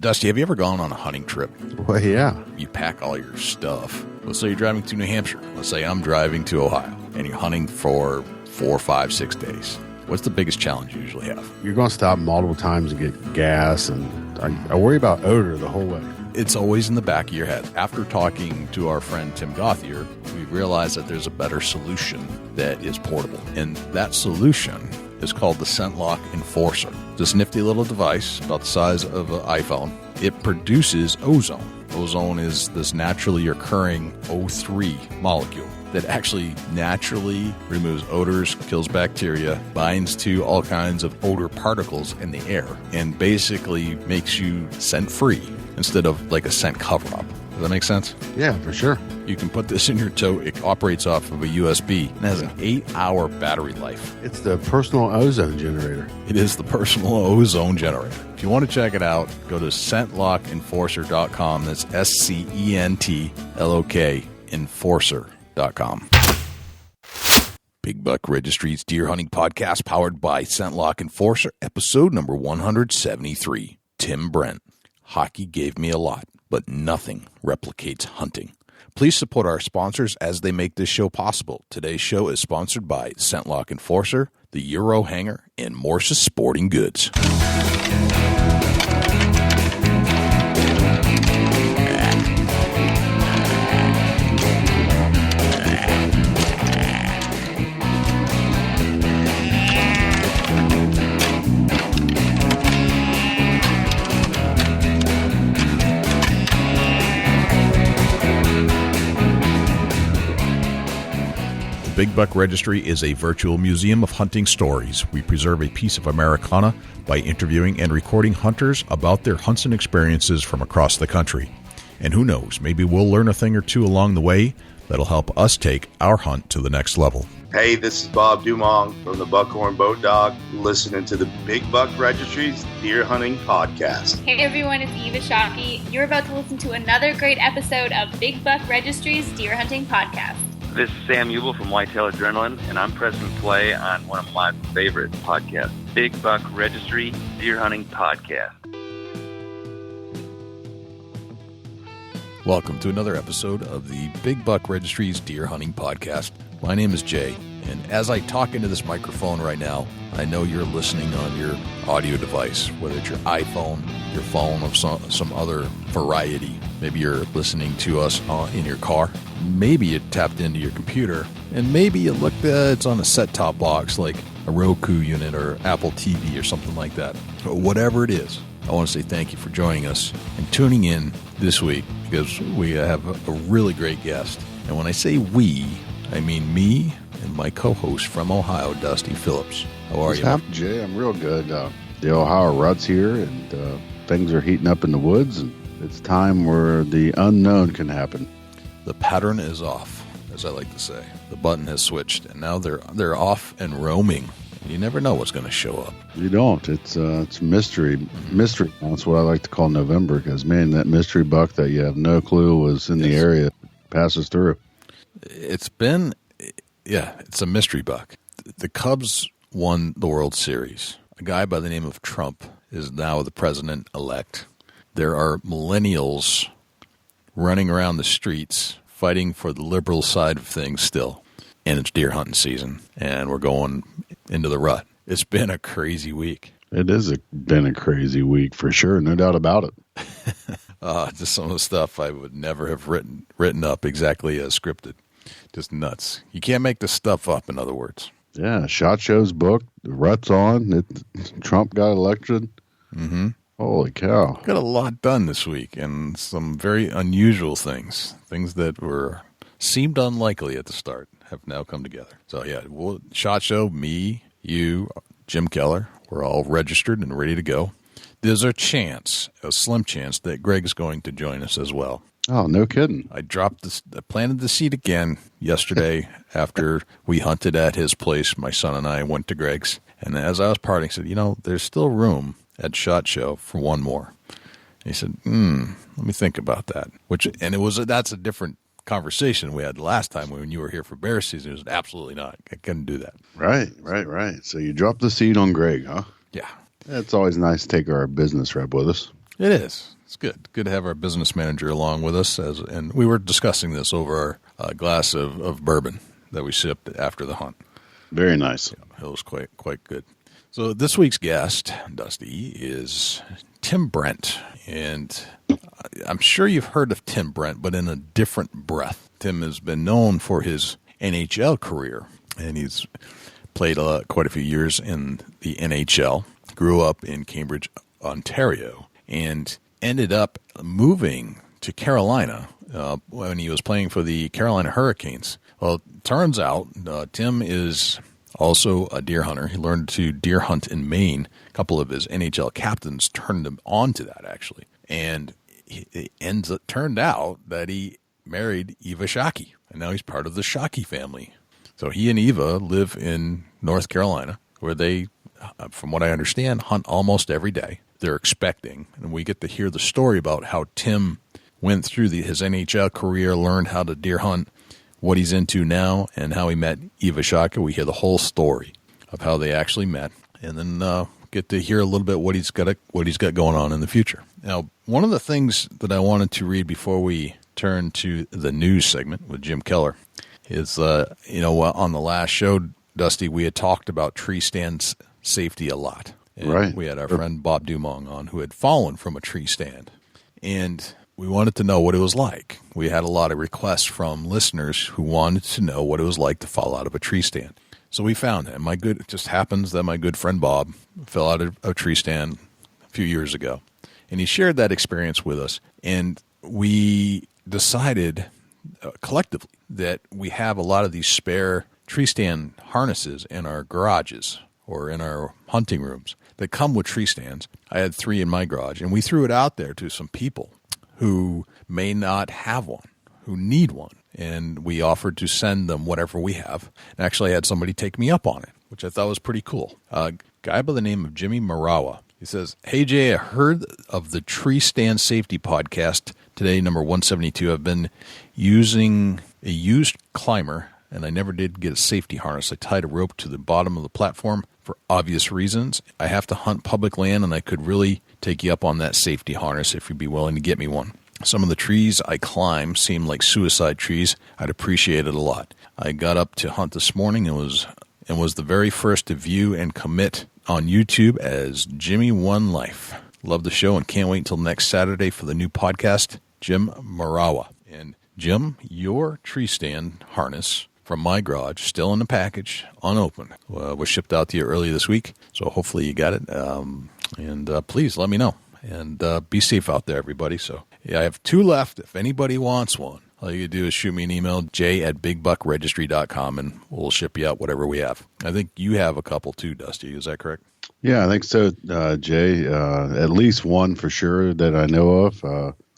Dusty, have you ever gone on a hunting trip? Well, yeah. You pack all your stuff. Let's say you're driving to New Hampshire. Let's say I'm driving to Ohio, and you're hunting for 4, 5, 6 days. What's the biggest challenge you usually have? You're going to stop multiple times to get gas, and I worry about odor the whole way. It's always in the back of your head. After talking to our friend Tim Gothier, we realized that there's a better solution that is portable. And that solution is called the ScentLock Enforcer. This nifty little device, about the size of an iPhone, it produces ozone. Ozone is this naturally occurring O3 molecule that actually naturally removes odors, kills bacteria, binds to all kinds of odor particles in the air, and basically makes you scent-free instead of like a scent cover-up. Does that make sense? Yeah, for sure. You can put this in your tote. It operates off of a USB and has an 8-hour battery life. It's the personal ozone generator. It is the personal ozone generator. If you want to check it out, go to ScentLockEnforcer.com. That's ScentLock Enforcer.com. Big Buck Registry's Deer Hunting Podcast, powered by ScentLock Enforcer, episode number 173. Tim Brent. Hockey gave me a lot, but nothing replicates hunting. Please support our sponsors as they make this show possible. Today's show is sponsored by ScentLock Enforcer, the Euro Hanger, and Morse's Sporting Goods. Big Buck Registry is a virtual museum of hunting stories. We preserve a piece of Americana by interviewing and recording hunters about their hunts and experiences from across the country. And who knows, maybe we'll learn a thing or two along the way that'll help us take our hunt to the next level. Hey, this is Bob Dumong from the Buckhorn Boat Dog, listening to the Big Buck Registry's Deer Hunting Podcast. Hey everyone, it's Eva Shockey. You're about to listen to another great episode of Big Buck Registry's Deer Hunting Podcast. This is Sam Ubel from Whitetail Adrenaline, and I'm pressing play on one of my favorite podcasts, Big Buck Registry Deer Hunting Podcast. Welcome to another episode of the Big Buck Registry's Deer Hunting Podcast. My name is Jay, and as I talk into this microphone right now, I know you're listening on your audio device, whether it's your iPhone, your phone of some other variety. Maybe you're listening to us in your car. Maybe you tapped into your computer, and maybe you looked it's on a set-top box like a Roku unit or Apple TV or something like that. But whatever it is, I want to say thank you for joining us and tuning in this week, because we have a really great guest. And when I say we, I mean me and my co-host from Ohio, Dusty Phillips. How are you? Jay, I'm real good. The Ohio rut's here, and things are heating up in the woods, and it's time where the unknown can happen. The pattern is off, as I like to say. The button has switched, and now they're off and roaming. You never know what's going to show up. You don't. It's mystery. Mm-hmm. Mystery. That's what I like to call November, because, man, that mystery buck that you have no clue was in the area passes through. It's a mystery buck. The Cubs won the World Series. A guy by the name of Trump is now the president-elect. There are millennials running around the streets fighting for the liberal side of things still. And it's deer hunting season, and we're going into the rut. It's been a crazy week. It has been a crazy week for sure, no doubt about it. Just some of the stuff I would never have written up exactly as scripted. Just nuts. You can't make this stuff up, in other words. Yeah, SHOT Show's booked. The rut's on. Trump got elected. Mm-hmm. Holy cow. Got a lot done this week, and some very unusual things that seemed unlikely at the start have now come together. So yeah, SHOT Show, me, you, Jim Keller, we're all registered and ready to go. There's a slim chance that Greg's going to join us as well. Oh, no kidding. I planted the seed again yesterday after we hunted at his place. My son and I went to Greg's, and as I was parting, I said, there's still room at SHOT Show for one more. And he said, let me think about that. That's a different conversation we had last time when you were here for bear season. It was absolutely not. I couldn't do that. Right. So you dropped the seed on Greg, huh? Yeah. It's always nice to take our business rep with us. It is. It's good. Good to have our business manager along with us, and we were discussing this over our glass of bourbon that we sipped after the hunt. Very nice. Yeah, it was quite good. So this week's guest, Dusty, is Tim Brent, and I'm sure you've heard of Tim Brent, but in a different breath. Tim has been known for his NHL career, and he's played quite a few years in the NHL, grew up in Cambridge, Ontario, and ended up moving to Carolina when he was playing for the Carolina Hurricanes. Well, it turns out Tim is also a deer hunter. He learned to deer hunt in Maine. A couple of his NHL captains turned him on to that, actually. And it turned out that he married Eva Shockey, and now he's part of the Shockey family. So he and Eva live in North Carolina, where they, from what I understand, hunt almost every day. They're expecting, and we get to hear the story about how Tim went through his NHL career, learned how to deer hunt, what he's into now, and how he met Eva Shockey. We hear the whole story of how they actually met, and then get to hear a little bit what he's got going on in the future. Now, one of the things that I wanted to read before we turn to the news segment with Jim Keller is, on the last show, Dusty, we had talked about tree stand safety a lot. And right. We had our friend Bob Dumong on, who had fallen from a tree stand, and we wanted to know what it was like. We had a lot of requests from listeners who wanted to know what it was like to fall out of a tree stand. So we found him. It just happens that my good friend Bob fell out of a tree stand a few years ago, and he shared that experience with us. And we decided collectively that we have a lot of these spare tree stand harnesses in our garages or in our hunting rooms that come with tree stands. I had 3 in my garage, and we threw it out there to some people who may not have one, who need one. And we offered to send them whatever we have. And actually, I had somebody take me up on it, which I thought was pretty cool. A guy by the name of Jimmy Marawa. He says, "Hey, Jay, I heard of the Tree Stand Safety Podcast today, number 172. I've been using a used climber, and I never did get a safety harness. I tied a rope to the bottom of the platform for obvious reasons. I have to hunt public land, and I could really take you up on that safety harness if you'd be willing to get me one. Some of the trees I climb seem like suicide trees. I'd appreciate it a lot. I got up to hunt this morning and was the very first to view and commit on YouTube as Jimmy One Life. Love the show and can't wait until next Saturday for the new podcast, Jim Marawa." And Jim, your tree stand harness from my garage, still in the package, unopened, was shipped out to you early this week. So hopefully you got it. And please let me know. And be safe out there, everybody. So yeah, I have 2 left. If anybody wants one, all you do is shoot me an email, jay@bigbuckregistry.com, and we'll ship you out whatever we have. I think you have a couple too, Dusty. Is that correct? Yeah, I think so, Jay. At least one for sure that I know of.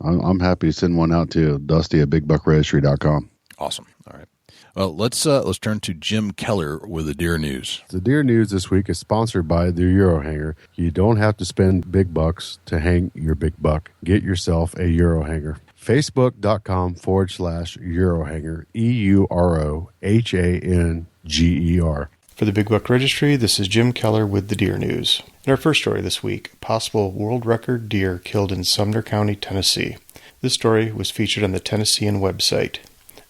I'm happy to send one out to Dusty@bigbuckregistry.com. Awesome. All right. Well, let's turn to Jim Keller with the deer news. The deer news this week is sponsored by the Euro Hanger. You don't have to spend big bucks to hang your big buck. Get yourself a Euro Hanger. Facebook.com/Eurohanger, EUROHANGER. For the Big Buck Registry, this is Jim Keller with the Deer News. In our first story this week, possible world record deer killed in Sumner County, Tennessee. This story was featured on the Tennessean website.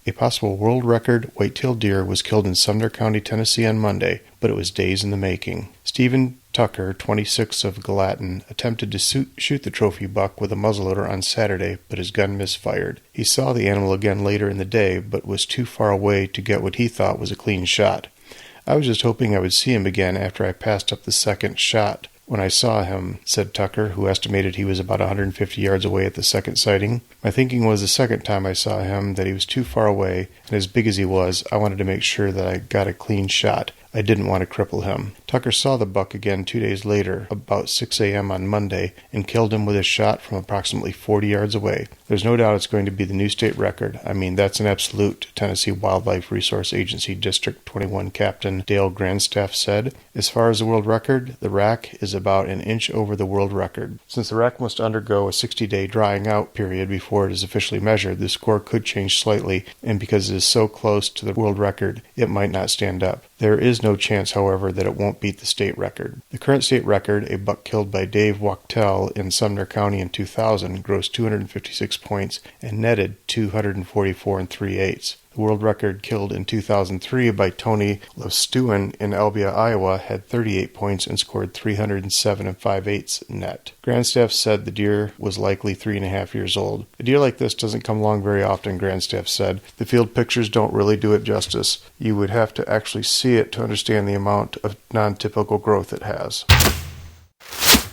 A possible world record white-tailed deer was killed in Sumner County, Tennessee on Monday, but it was days in the making. Stephen Tucker, 26 of Gallatin, attempted to shoot the trophy buck with a muzzleloader on Saturday, but his gun misfired. He saw the animal again later in the day, but was too far away to get what he thought was a clean shot. "I was just hoping I would see him again after I passed up the second shot when I saw him," said Tucker, who estimated he was about 150 yards away at the second sighting. "My thinking was the second time I saw him that he was too far away, and as big as he was, I wanted to make sure that I got a clean shot. I didn't want to cripple him." Tucker saw the buck again 2 days later, about 6 a.m. on Monday, and killed him with a shot from approximately 40 yards away. "There's no doubt it's going to be the new state record. I mean, that's an absolute," Tennessee Wildlife Resource Agency District 21 Captain Dale Grandstaff said. "As far as the world record, the rack is about an inch over the world record. Since the rack must undergo a 60-day drying out period before it is officially measured, the score could change slightly, and because it is so close to the world record, it might not stand up. There is no chance, however, that it won't beat the state record. The current state record, a buck killed by Dave Wachtel in Sumner County in 2000, grossed 256 points and netted 244 3/8. The world record, killed in 2003 by Tony Lostuen in Albia, Iowa, had 38 points and scored 307 5/8 net. Grandstaff said the deer was likely 3.5 years old. A deer like this doesn't come along very often, Grandstaff said. The field pictures don't really do it justice. You would have to actually see it to understand the amount of non-typical growth it has.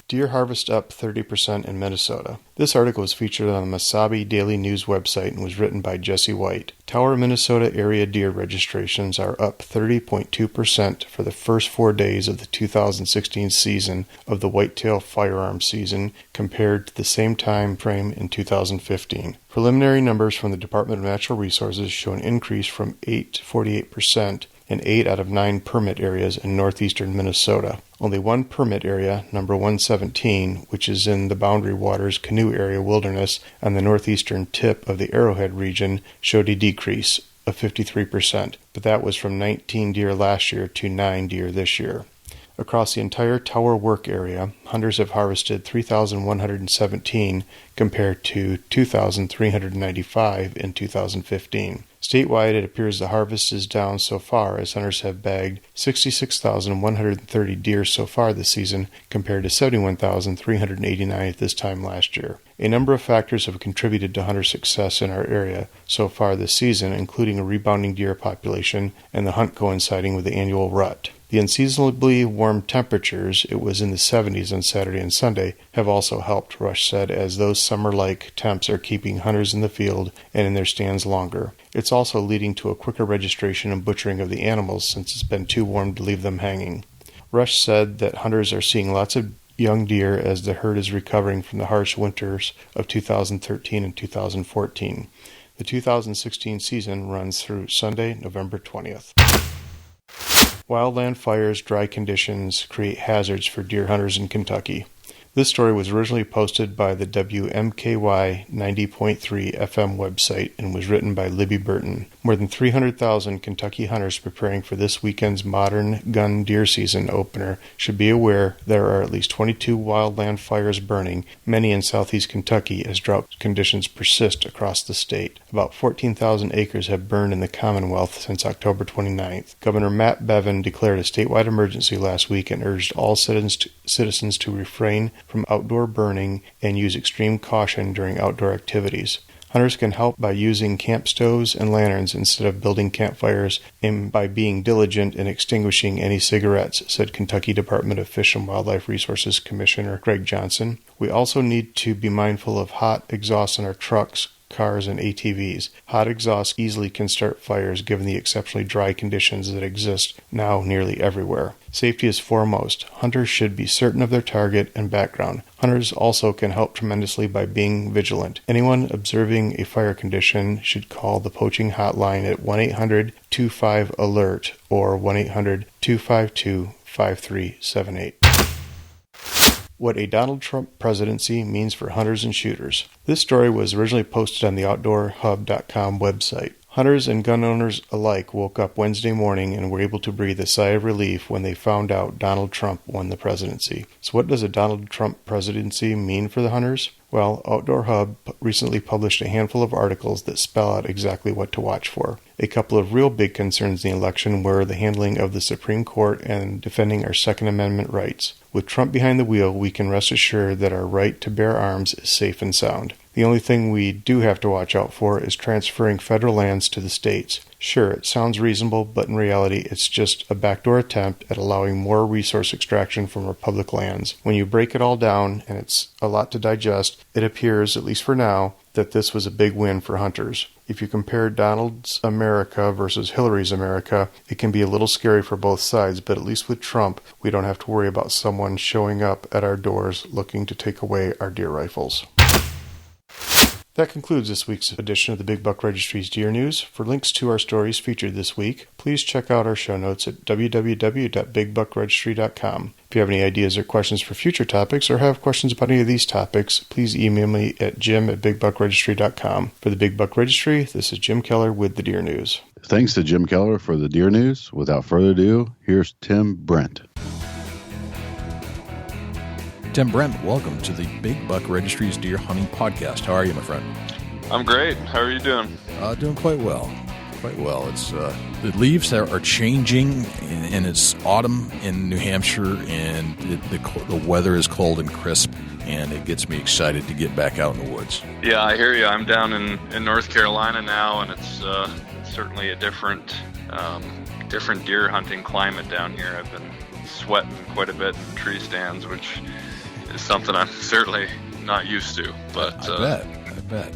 Deer harvest up 30% in Minnesota. This article was featured on the Mesabi Daily News website and was written by Jesse White. Tower, Minnesota area deer registrations are up 30.2% for the first 4 days of the 2016 season of the whitetail firearm season compared to the same time frame in 2015. Preliminary numbers from the Department of Natural Resources show an increase from 8 to 48% in 8 out of 9 permit areas in northeastern Minnesota. Only one permit area, number 117, which is in the Boundary Waters Canoe Area Wilderness on the northeastern tip of the Arrowhead region, showed a decrease of 53%, but that was from 19 deer last year to 9 deer this year. Across the entire Tower work area, hunters have harvested 3,117 compared to 2,395 in 2015. Statewide, it appears the harvest is down so far as hunters have bagged 66,130 deer so far this season compared to 71,389 at this time last year. A number of factors have contributed to hunter success in our area so far this season, including a rebounding deer population and the hunt coinciding with the annual rut. The unseasonably warm temperatures, it was in the 70s on Saturday and Sunday, have also helped, Rush said, as those summer-like temps are keeping hunters in the field and in their stands longer. It's also leading to a quicker registration and butchering of the animals since it's been too warm to leave them hanging. Rush said that hunters are seeing lots of young deer as the herd is recovering from the harsh winters of 2013 and 2014. The 2016 season runs through Sunday, November 20th. Wildland fires, dry conditions create hazards for deer hunters in Kentucky. This story was originally posted by the WMKY 90.3 FM website and was written by Libby Burton. More than 300,000 Kentucky hunters preparing for this weekend's modern gun deer season opener should be aware there are at least 22 wildland fires burning, many in southeast Kentucky, as drought conditions persist across the state. About 14,000 acres have burned in the Commonwealth since October 29th. Governor Matt Bevin declared a statewide emergency last week and urged all citizens to refrain from outdoor burning and use extreme caution during outdoor activities. Hunters can help by using camp stoves and lanterns instead of building campfires and by being diligent in extinguishing any cigarettes, said Kentucky Department of Fish and Wildlife Resources Commissioner Greg Johnson. We also need to be mindful of hot exhaust in our trucks, cars, and ATVs. Hot exhaust easily can start fires given the exceptionally dry conditions that exist now nearly everywhere. Safety is foremost. Hunters should be certain of their target and background. Hunters also can help tremendously by being vigilant. Anyone observing a fire condition should call the poaching hotline at 1-800-25-ALERT or 1-800-252-5378. What a Donald Trump presidency means for hunters and shooters. This story was originally posted on the OutdoorHub.com website. Hunters and gun owners alike woke up Wednesday morning and were able to breathe a sigh of relief when they found out Donald Trump won the presidency. So what does a Donald Trump presidency mean for the hunters? Well, Outdoor Hub recently published a handful of articles that spell out exactly what to watch for. A couple of real big concerns in the election were the handling of the Supreme Court and defending our Second Amendment rights. With Trump behind the wheel, we can rest assured that our right to bear arms is safe and sound. The only thing we do have to watch out for is transferring federal lands to the states. Sure, it sounds reasonable, but in reality, it's just a backdoor attempt at allowing more resource extraction from our public lands. When you break it all down, and it's a lot to digest, it appears, at least for now, that this was a big win for hunters. If you compare Donald's America versus Hillary's America, it can be a little scary for both sides, but at least with Trump, we don't have to worry about someone showing up at our doors looking to take away our deer rifles. That concludes this week's edition of the Big Buck Registry's Deer News. For links to our stories featured this week, please check out our show notes at www.bigbuckregistry.com. If you have any ideas or questions for future topics or have questions about any of these topics, please email me at jim@bigbuckregistry.com. For the Big Buck Registry, this is Jim Keller with the Deer News. Thanks to Jim Keller for the deer news. Without further ado, here's Tim Brent. Tim Brent, welcome to the Big Buck Registries Deer Hunting Podcast. How are you, my friend? I'm great. How are you doing? Doing quite well. Quite well. It's the leaves are changing, and it's autumn in New Hampshire, and the weather is cold and crisp, and it gets me excited to get back out in the woods. Yeah, I hear you. I'm down in North Carolina now, and it's certainly a different deer hunting climate down here. I've been sweating quite a bit in tree stands, which is something I'm certainly not used to. But I bet.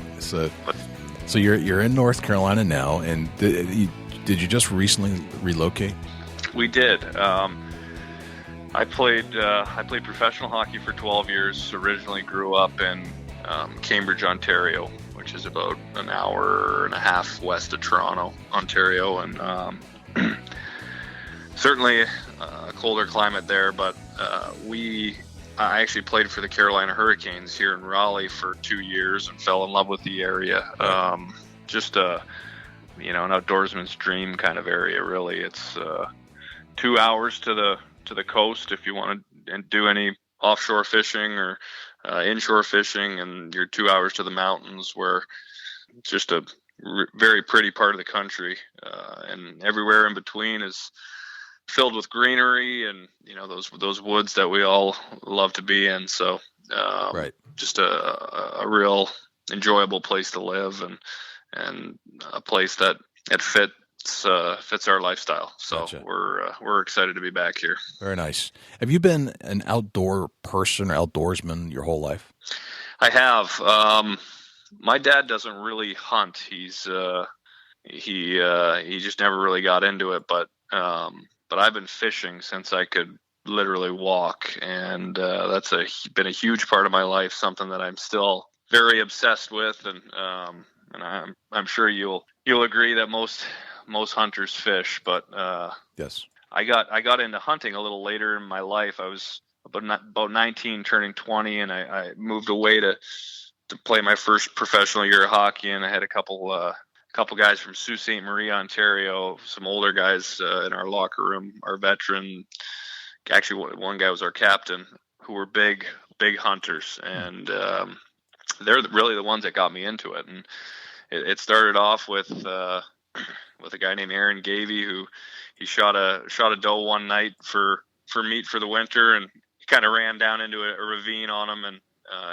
So you're in North Carolina now, and did you just recently relocate? We did. I played professional hockey for 12 years. Originally grew up in Cambridge, Ontario, which is about an hour and a half west of Toronto, Ontario, and certainly a colder climate there. But I actually played for the Carolina Hurricanes here in Raleigh for 2 years and fell in love with the area. Just an outdoorsman's dream kind of area, really. It's 2 hours to the coast if you want to do any offshore fishing or inshore fishing, and you're 2 hours to the mountains, where it's just a very pretty part of the country, and everywhere in between is filled with greenery and those woods that we all love to be in. So right, just a real enjoyable place to live, and a place that fits our lifestyle. So gotcha. We're excited to be back here. Very nice. Have you been an outdoor person or outdoorsman your whole life? I have. My dad doesn't really hunt. He just never really got into it, but I've been fishing since I could literally walk, and that's been a huge part of my life. Something that I'm still very obsessed with, and I'm sure you'll agree that most hunters fish. But yes, I got into hunting a little later in my life. I was about 19, turning 20, and I moved away to play my first professional year of hockey, and I had a couple guys from Sault Ste. Marie, Ontario, some older guys in our locker room, our veteran. Actually, one guy was our captain, who were big hunters, and they're really the ones that got me into it. And it started off with a guy named Aaron Gavey, who he shot a doe one night for meat for the winter, and he kind of ran down into a ravine on him, and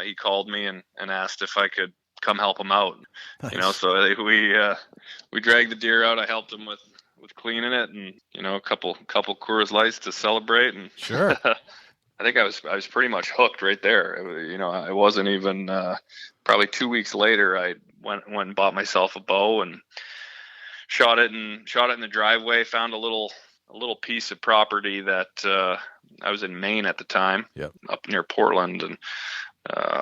he called me and asked if I could come help him out. Nice. So we dragged the deer out. I helped him with cleaning it, and a couple Coors Lights to celebrate, and sure. I think I was pretty much hooked right there. I wasn't even probably 2 weeks later I went and bought myself a bow and shot it in the driveway. Found a little piece of property that I was in Maine at the time. Yep. Up near Portland, and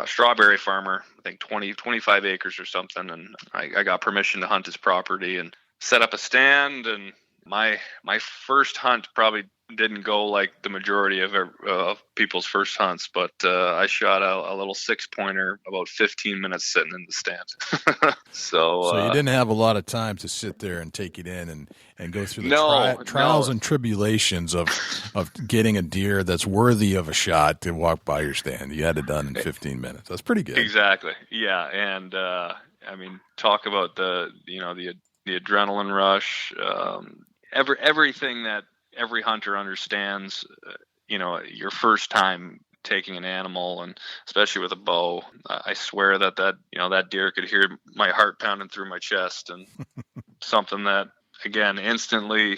strawberry farmer, I think 25 acres or something, and I got permission to hunt his property and set up a stand. And my first hunt probably didn't go like the majority of people's first hunts, but I shot a little 6-pointer about 15 minutes sitting in the stand. So you didn't have a lot of time to sit there and take it in and go through the trials and tribulations of getting a deer that's worthy of a shot to walk by your stand. You had it done in 15 minutes. That's pretty good. Exactly. Yeah. And talk about the adrenaline rush, everything that every hunter understands. Your first time taking an animal, and especially with a bow, I swear that deer could hear my heart pounding through my chest, and something that, again, instantly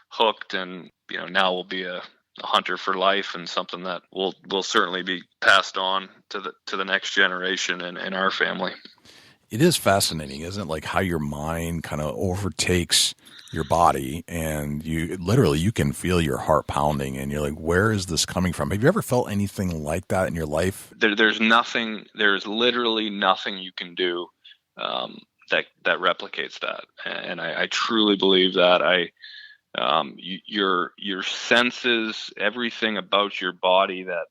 hooked, and now will be a hunter for life, and something that will certainly be passed on to the next generation in our family. It is fascinating, isn't it? Like how your mind kind of overtakes your body, and you can feel your heart pounding, and you're like, where is this coming from? Have you ever felt anything like that in your life? There's literally nothing you can do that replicates that. And I truly believe that. Your senses, everything about your body that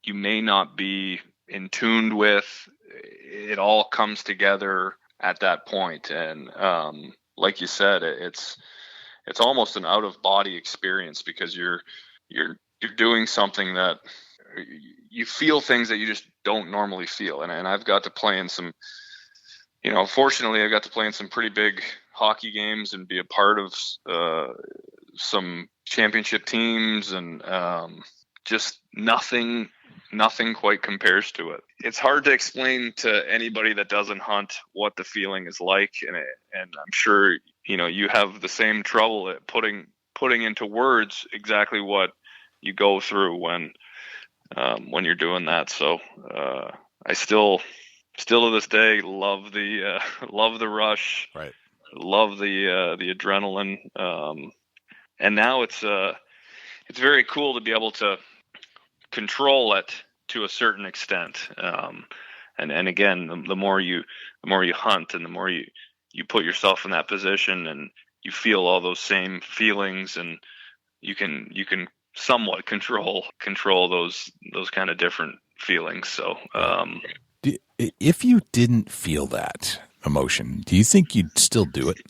you may not be in tune with, it all comes together at that point. And like you said, it's almost an out of body experience, because you're doing something that you feel things that you just don't normally feel. And I've got to play in some, fortunately I got to play in some pretty big hockey games and be a part of some championship teams, and just nothing quite compares to it. It's hard to explain to anybody that doesn't hunt what the feeling is like, and I'm sure you have the same trouble at putting into words exactly what you go through when you're doing that. So I still to this day love the rush, right? Love the adrenaline, and now it's very cool to be able to control it to a certain extent. And again, the more you hunt, and the more you put yourself in that position, and you feel all those same feelings, and you can somewhat control those kind of different feelings. So if you didn't feel that emotion, do you think you'd still do it?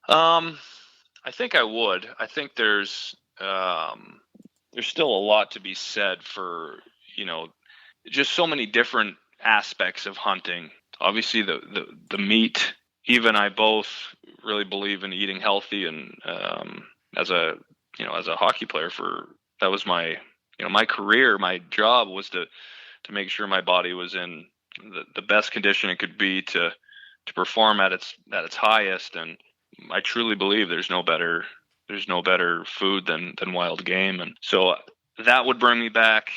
I think I would. I think there's still a lot to be said for, just so many different aspects of hunting. Obviously the meat. Eva and I both really believe in eating healthy, and as a hockey player, that was my my career, my job was to make sure my body was in the best condition it could be to perform at its highest. And I truly believe there's no better food than wild game. And so that would bring me back.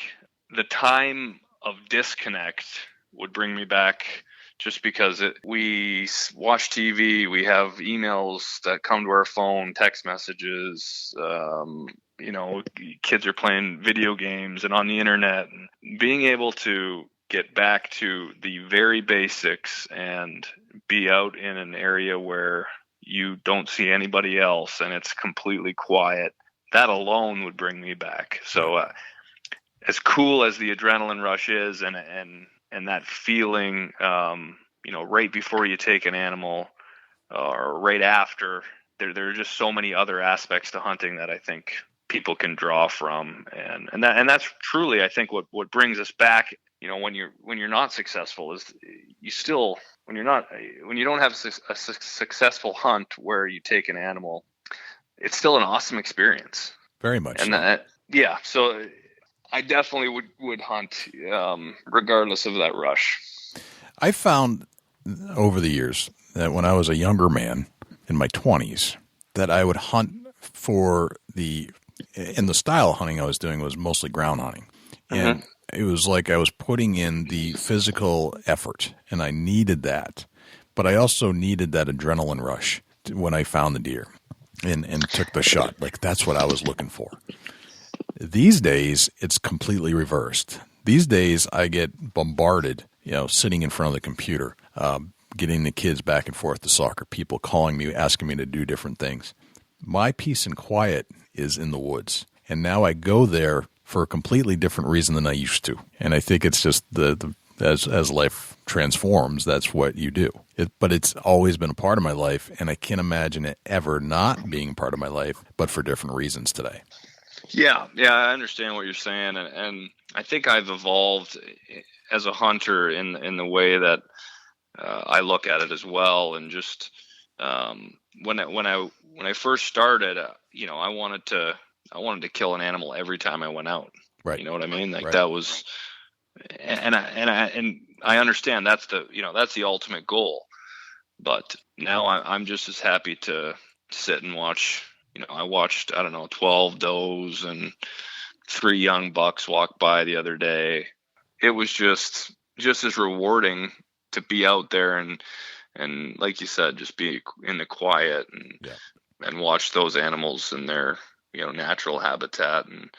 The time of disconnect would bring me back, just because we watch TV, we have emails that come to our phone, text messages, kids are playing video games and on the internet. And being able to get back to the very basics and be out in an area where you don't see anybody else and it's completely quiet, that alone would bring me back. So as cool as the adrenaline rush is, and that feeling, right before you take an animal or right after, there are just so many other aspects to hunting that I think people can draw from. And that's truly, I think, what brings us back. When you're not successful, is you still, when you don't have a successful hunt where you take an animal, it's still an awesome experience. Very much. And so. So I definitely would hunt, regardless of that rush. I found over the years that when I was a younger man in my 20s, that I would hunt and the style of hunting I was doing was mostly ground hunting. And it was like I was putting in the physical effort, and I needed that. But I also needed that adrenaline rush when I found the deer and took the shot. Like, that's what I was looking for. These days, it's completely reversed. These days, I get bombarded, sitting in front of the computer, getting the kids back and forth to soccer, people calling me, asking me to do different things. My peace and quiet is in the woods. And now I go there for a completely different reason than I used to. And I think it's just as life transforms, that's what you do. But it's always been a part of my life, and I can't imagine it ever not being part of my life, but for different reasons today. Yeah, I understand what you're saying, and I think I've evolved as a hunter in the way that I look at it as well. And just when I first started, I wanted to kill an animal every time I went out. Right. You know what I mean? Like right. That was, and I understand that's the ultimate goal. But now I'm just as happy to sit and watch. I watched 12 does and 3 young bucks walk by the other day. It was just as rewarding to be out there and like you said, just be in the quiet and watch those animals in their natural habitat, and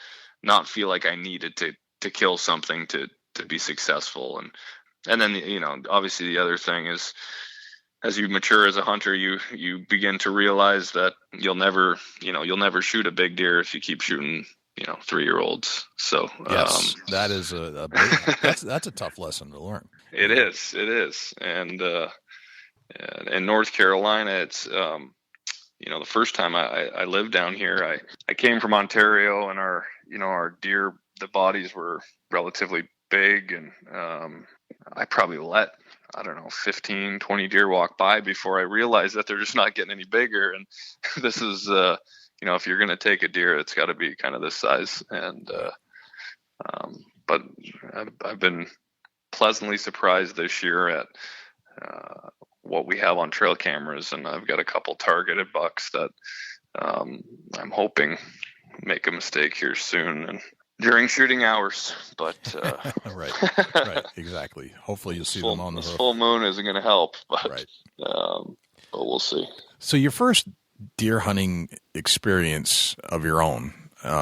not feel like I needed to kill something to be successful. And then obviously the other thing is, as you mature as a hunter, you begin to realize that you'll never shoot a big deer if you keep shooting 3-year-olds. So yes, that is that's a tough lesson to learn. It is, and in North Carolina. It's the first time I lived down here, I came from Ontario, and our deer, the bodies were relatively big, and I probably let, I don't know, 15, 20 deer walk by before I realized that they're just not getting any bigger. And this is, if you're going to take a deer, it's got to be kind of this size. And but I've been pleasantly surprised this year at what we have on trail cameras, and I've got a couple targeted bucks that I'm hoping make a mistake here soon and during shooting hours. But right, exactly. Hopefully you'll see them on the hoof. Full moon isn't going to help, but right. But we'll see. So your first deer hunting experience of your own,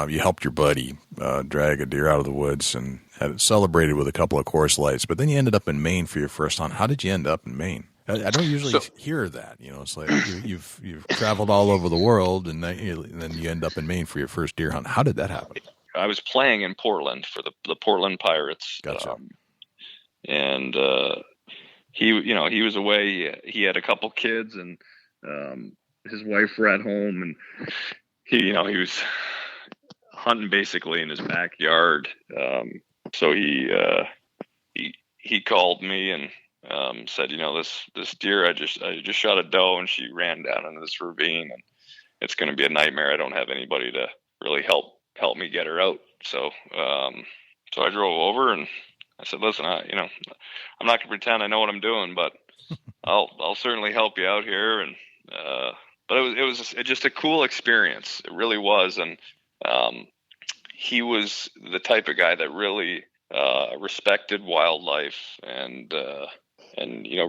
you helped your buddy drag a deer out of the woods and had it celebrated with a couple of course lights, but then you ended up in Maine for your first hunt. How did you end up in Maine? I don't usually hear that. It's like you've traveled all over the world, and then you end up in Maine for your first deer hunt. How did that happen? I was playing in Portland for the Portland Pirates. Gotcha. And he was away. He had a couple kids, and his wife were at home, and he was hunting basically in his backyard. So he called me and said, this deer, I just shot a doe, and she ran down into this ravine, and it's going to be a nightmare. I don't have anybody to really help me get her out. So I drove over, and I said, listen, I'm not going to pretend I know what I'm doing, but I'll certainly help you out here. And but it was just a cool experience. It really was. And he was the type of guy that really respected wildlife and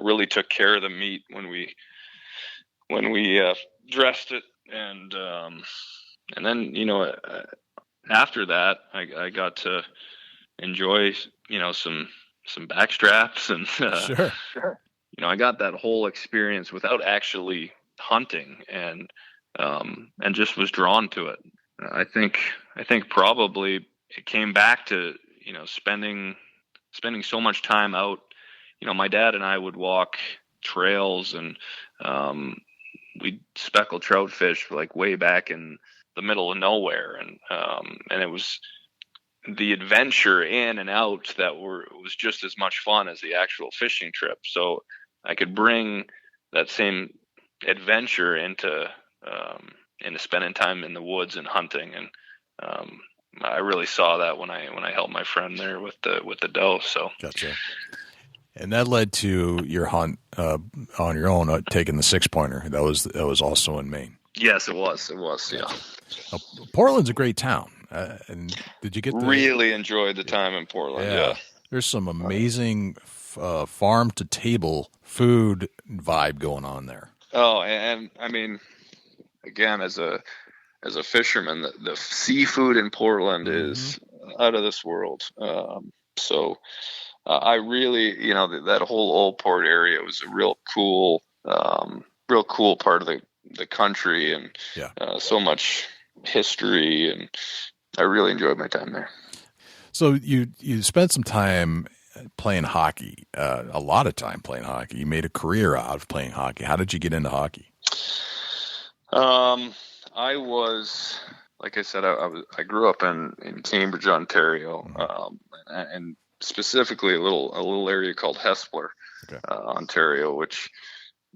really took care of the meat when we dressed it. And then, after that, I got to enjoy, some back straps and, Sure. I got that whole experience without actually hunting, and just was drawn to it. I think probably it came back to, spending so much time out. My dad and I would walk trails, and we'd speckle trout fish like way back in the middle of nowhere, and it was the adventure in and out that was just as much fun as the actual fishing trip. So I could bring that same adventure into spending time in the woods and hunting, and I really saw that when I helped my friend there with the doe. So gotcha. And that led to your hunt on your own, taking the 6-pointer. That was also in Maine. Yes, it was. Yeah. Portland's a great town. And did you get really enjoyed the time in Portland? Yeah. There's some amazing farm to table food vibe going on there. Oh, and I mean, again, as a fisherman, the seafood in Portland is out of this world. So I really, that whole Old Port area was a real cool part of the country, and so much history, and I really enjoyed my time there. So you spent some time playing hockey, a lot of time playing hockey. You made a career out of playing hockey. How did you get into hockey? I was, like I said, I grew up in Cambridge, Ontario, and specifically a little area called Hespeler, Ontario, which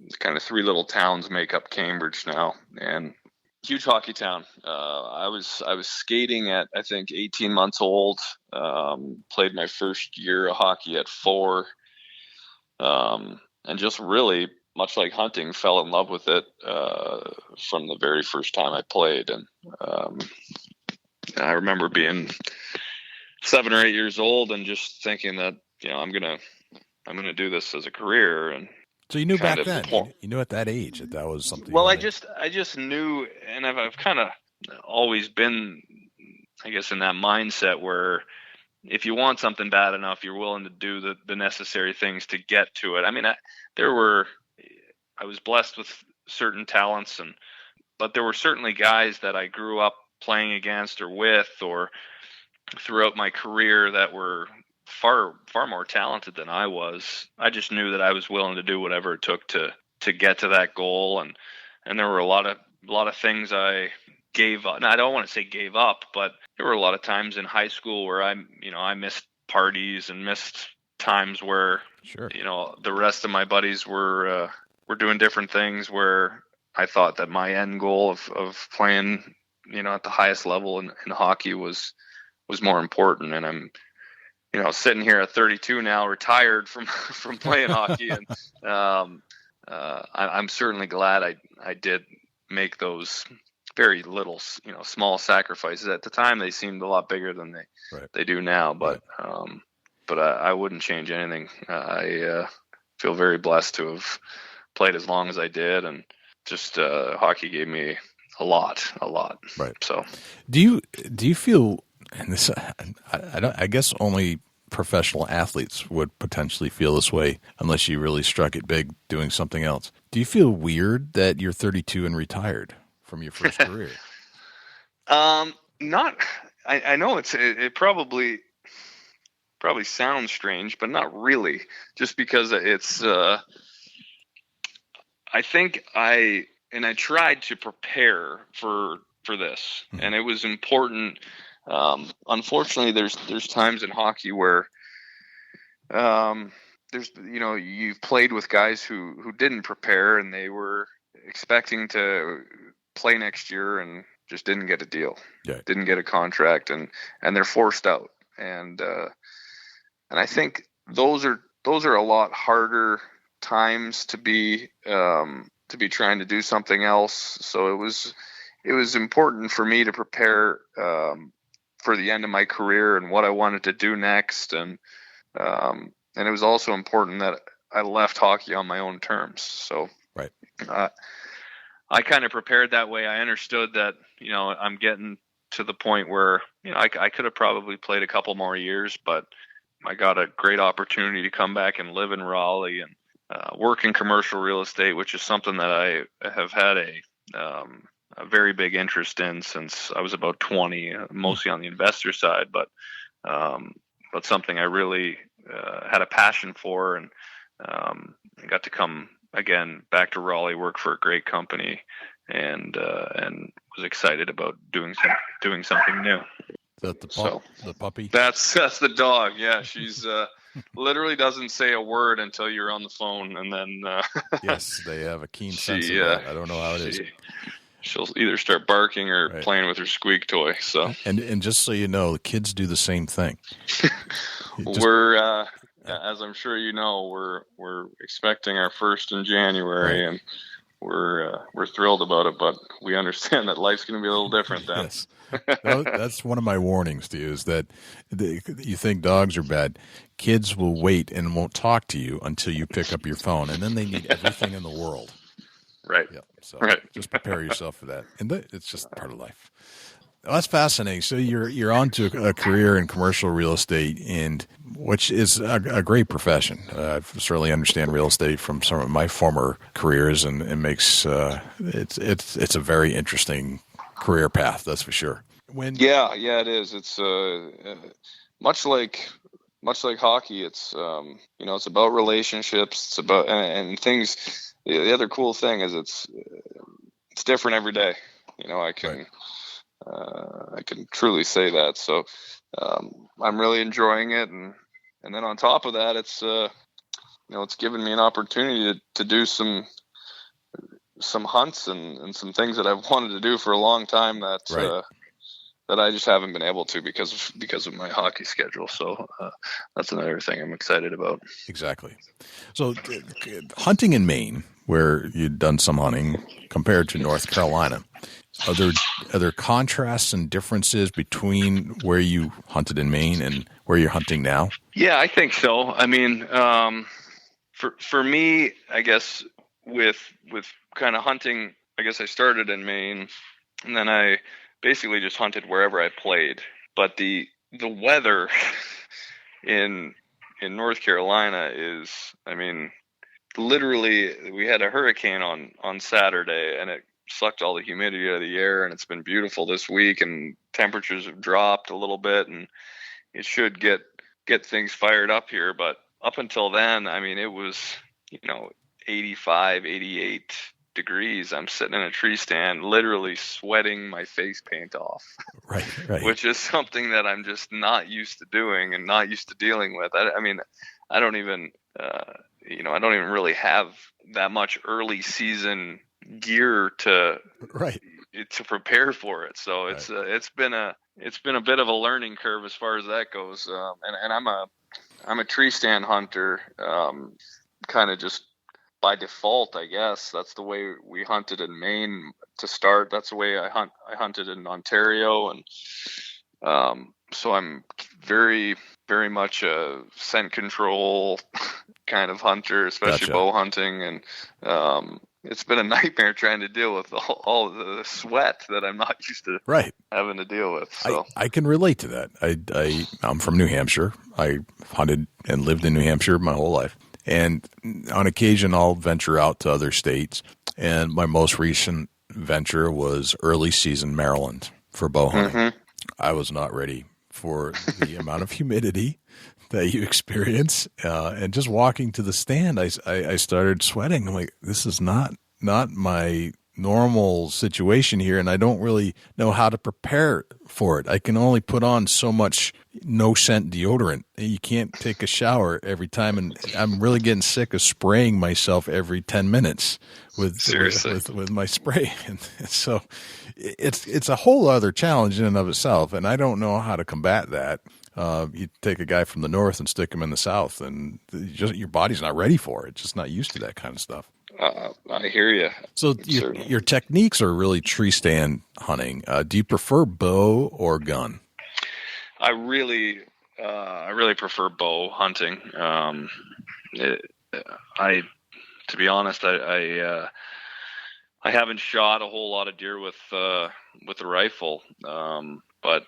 is kind of 3 little towns make up Cambridge now, and huge hockey town. I was skating at, I think, 18 months old. Played my first year of hockey at 4, and just really, much like hunting, fell in love with it from the very first time I played. And I remember being 7 or 8 years old and just thinking that I'm gonna do this as a career. And so you knew back then, you knew at that age that was something. Well, I just knew, and I've kind of always been, I guess, in that mindset where if you want something bad enough, you're willing to do the necessary things to get to it. I mean, I was blessed with certain talents, but there were certainly guys that I grew up playing against or with, or throughout my career, that were far more talented than I was. I just knew that I was willing to do whatever it took to to get to that goal, and there were a lot of things I gave up. Now, I don't want to say gave up, but there were a lot of times in high school where I missed parties and missed times where Sure. The rest of my buddies were doing different things, where I thought that my end goal of playing at the highest level in hockey was more important. And I'm sitting here at 32 now, retired from playing hockey, and I'm certainly glad I did make those very little small sacrifices. At the time they seemed a lot bigger than they do now, but I wouldn't change anything. I feel very blessed to have played as long as I did, and just hockey gave me a lot. Right. So, do you feel? And this, I guess only professional athletes would potentially feel this way, unless you really struck it big doing something else. Do you feel weird that you're 32 and retired from your first career? Not. I know it probably sounds strange, but not really. Just because it's. I think I tried to prepare for this, and it was important. Unfortunately, there's times in hockey where there's you've played with guys who didn't prepare, and they were expecting to play next year and just didn't get a deal, didn't get a contract, and they're forced out, and I think those are a lot harder times to be trying to do something else. So it was important for me to prepare for the end of my career and what I wanted to do next, and it was also important that I left hockey on my own terms. So right. I kind of prepared that way. I understood that I'm getting to the point where I could have probably played a couple more years, but I got a great opportunity to come back and live in Raleigh and work in commercial real estate, which is something that I have had a very big interest in since I was about 20, mostly on the investor side, but something I really had a passion for, and got to come again back to Raleigh, work for a great company, and was excited about doing something new. The puppy? That's the dog. Yeah, she's literally doesn't say a word until you're on the phone, and then yes, they have a keen sense of that. I don't know how it is. She'll either start barking or playing with her squeak toy. So and just so you know, the kids do the same thing. We're as I'm sure you know, we're expecting our first in January, and we're thrilled about it, but we understand that life's going to be a little different then. Yes. That's one of my warnings to you, is that you think dogs are bad. Kids will wait and won't talk to you until you pick up your phone, and then they need everything in the world. Right. Yeah. So just prepare yourself for that. And it's just part of life. Well, that's fascinating. So you're on to a career in commercial real estate, and which is a great profession. I certainly understand real estate from some of my former careers, and it makes it's a very interesting career path. That's for sure. Yeah, it is. It's much like hockey. It's it's about relationships. It's about and things. The other cool thing is it's different every day. I can truly say that. So I'm really enjoying it, and then on top of that, it's it's given me an opportunity to do some hunts and some things that I've wanted to do for a long time that I just haven't been able to because of my hockey schedule. So that's another thing I'm excited about. Exactly. So hunting in Maine, where you'd done some hunting, compared to North Carolina, are there contrasts and differences between where you hunted in Maine and where you're hunting now? Yeah, I think so. I mean, for me, I guess with kind of hunting, I guess I started in Maine, and then I basically just hunted wherever I played. But the weather in North Carolina is, I mean, literally we had a hurricane on Saturday, and it sucked all the humidity out of the air, and it's been beautiful this week, and temperatures have dropped a little bit, and it should get things fired up here. But up until then, I mean, it was 85, 88 degrees, I'm sitting in a tree stand, literally sweating my face paint off, Right. which is something that I'm just not used to doing and not used to dealing with. I mean, I don't even, I don't even really have that much early season gear to prepare for it. So it's been a bit of a learning curve as far as that goes. And I'm a tree stand hunter, kind of just by default, I guess. That's the way we hunted in Maine to start. That's the way I hunted in Ontario, and so I'm very, very much a scent control kind of hunter, especially bow hunting, and it's been a nightmare trying to deal with all the sweat that I'm not used to having to deal with. So I can relate to that. I'm from New Hampshire. I hunted and lived in New Hampshire my whole life. And on occasion, I'll venture out to other states. And my most recent venture was early season Maryland for bow hunting. Mm-hmm. I was not ready for the amount of humidity that you experience. And just walking to the stand, I started sweating. I'm like, this is not my normal situation here, and I don't really know how to prepare for it. I can only put on so much no scent deodorant. You can't take a shower every time, and I'm really getting sick of spraying myself every 10 minutes with my spray. And so it's a whole other challenge in and of itself, and I don't know how to combat that. You take a guy from the north and stick him in the south, and your body's not ready for it. It's just not used to that kind of stuff. I hear you. So your techniques are really tree stand hunting. Do you prefer bow or gun? I really prefer bow hunting. To be honest, I haven't shot a whole lot of deer with a rifle. But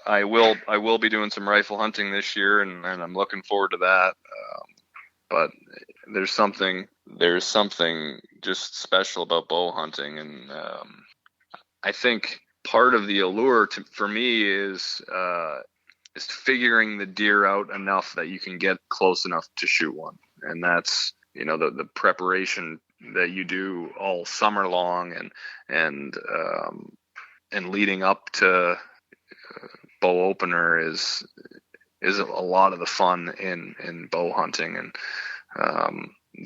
I will be doing some rifle hunting this year, and I'm looking forward to that. But there's something just special about bow hunting, and I think part of the allure for me is figuring the deer out enough that you can get close enough to shoot one, and that's the preparation that you do all summer long, and leading up to bow opener is a lot of the fun in bow hunting. And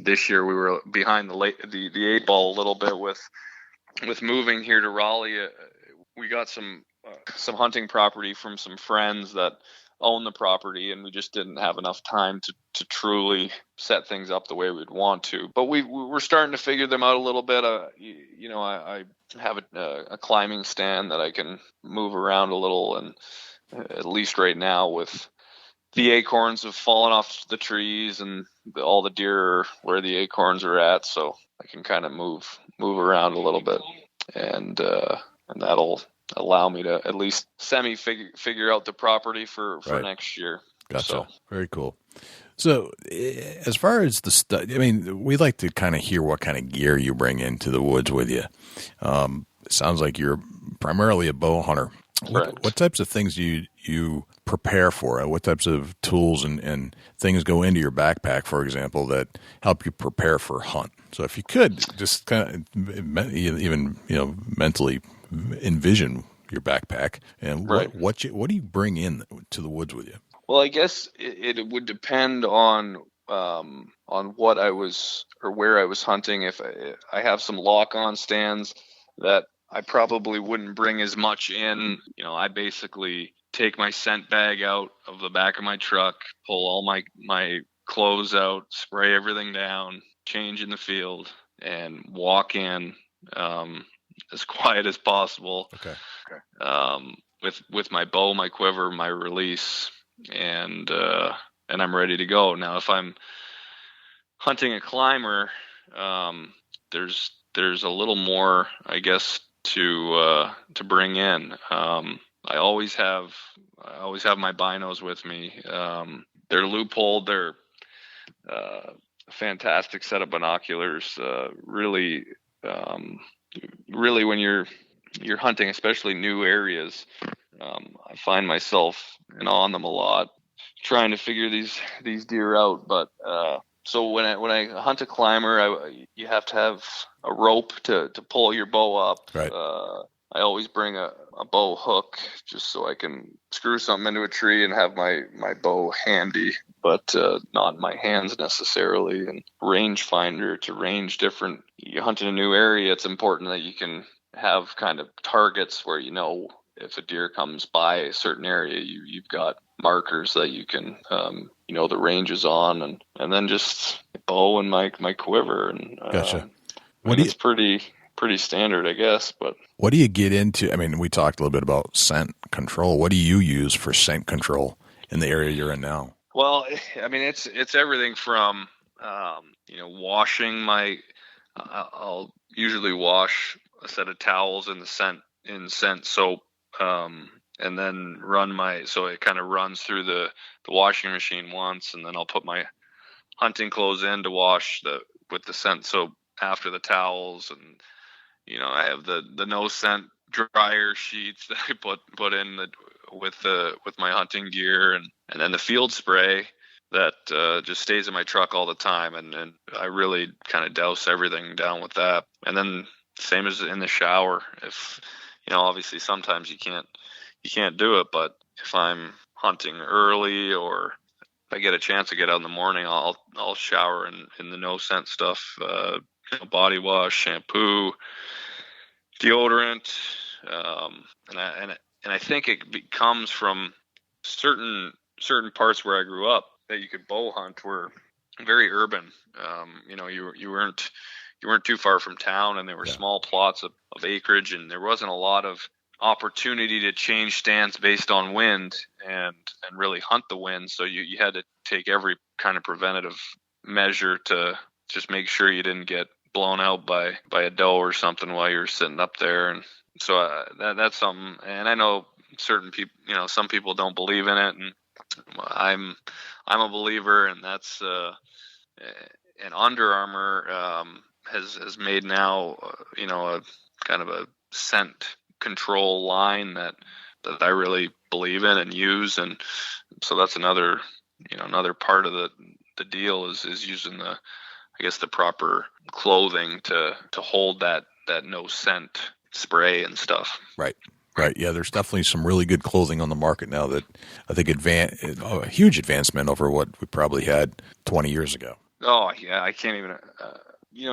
this year we were behind the eight ball a little bit with moving here to Raleigh. We got some hunting property from some friends that own the property, and we just didn't have enough time to truly set things up the way we'd want to. But we're starting to figure them out a little bit. I have a climbing stand that I can move around a little, and at least right now, with the acorns have fallen off the trees and all the deer are where the acorns are at, so I can kind of move around a little bit, and that'll allow me to at least figure out the property for next year. Gotcha. So. Very cool. So as far as we like to kind of hear what kind of gear you bring into the woods with you. It sounds like you're primarily a bow hunter. What types of things do you prepare for? What types of tools and things go into your backpack, for example, that help you prepare for a hunt? So if you could just kind of even mentally envision your backpack and what do you bring in to the woods with you? Well, I guess it would depend on what I was or where I was hunting. If I have some lock-on stands that I probably wouldn't bring as much in. I basically take my scent bag out of the back of my truck, pull all my clothes out, spray everything down, change in the field, and walk in as quiet as possible. Okay. With my bow, my quiver, my release, and I'm ready to go. Now, if I'm hunting a climber, there's a little more, I guess, to bring in. I always have my binos with me. They're Leupold. They're a fantastic set of binoculars. Really, when you're hunting, especially new areas, I find myself on them a lot, trying to figure these deer out. But So when I hunt a climber, you have to have a rope to pull your bow up. Right. I always bring a bow hook just so I can screw something into a tree and have my bow handy, but not in my hands necessarily. And rangefinder to range different. You hunt in a new area, it's important that you can have kind of targets where you know if a deer comes by a certain area, you've got markers that you can the range is on, and then just bow and my quiver. And Gotcha. It's pretty standard, I guess. But what do you get into? I mean, we talked a little bit about scent control. What do you use for scent control in the area you're in now? Well, I mean, it's everything from washing my. I'll usually wash a set of towels in scent soap, and then so it kind of runs through the washing machine once, and then I'll put my hunting clothes in to wash with the scent soap after the towels. And I have the no scent dryer sheets that I put in with my hunting gear, and then the field spray that just stays in my truck all the time, and I really kind of douse everything down with that. And then same as in the shower, if obviously sometimes you can't do it, but if I'm hunting early or if I get a chance to get out in the morning, I'll shower in the no scent stuff, body wash, shampoo, deodorant, and I think it comes from certain parts where I grew up that you could bow hunt were very urban. You weren't too far from town, and there were small plots of acreage, and there wasn't a lot of opportunity to change stance based on wind and really hunt the wind. So you had to take every kind of preventative measure to just make sure you didn't get blown out by a doe or something while you're sitting up there. And so that's something. And I know certain people, some people don't believe in it, and I'm a believer. And that's and Under Armour has made now a kind of a scent control line that I really believe in and use. And so that's another part of the deal is using the proper clothing to hold that no scent spray and stuff. Right. Yeah, there's definitely some really good clothing on the market now that I think a huge advancement over what we probably had 20 years ago. Oh yeah, I can't even.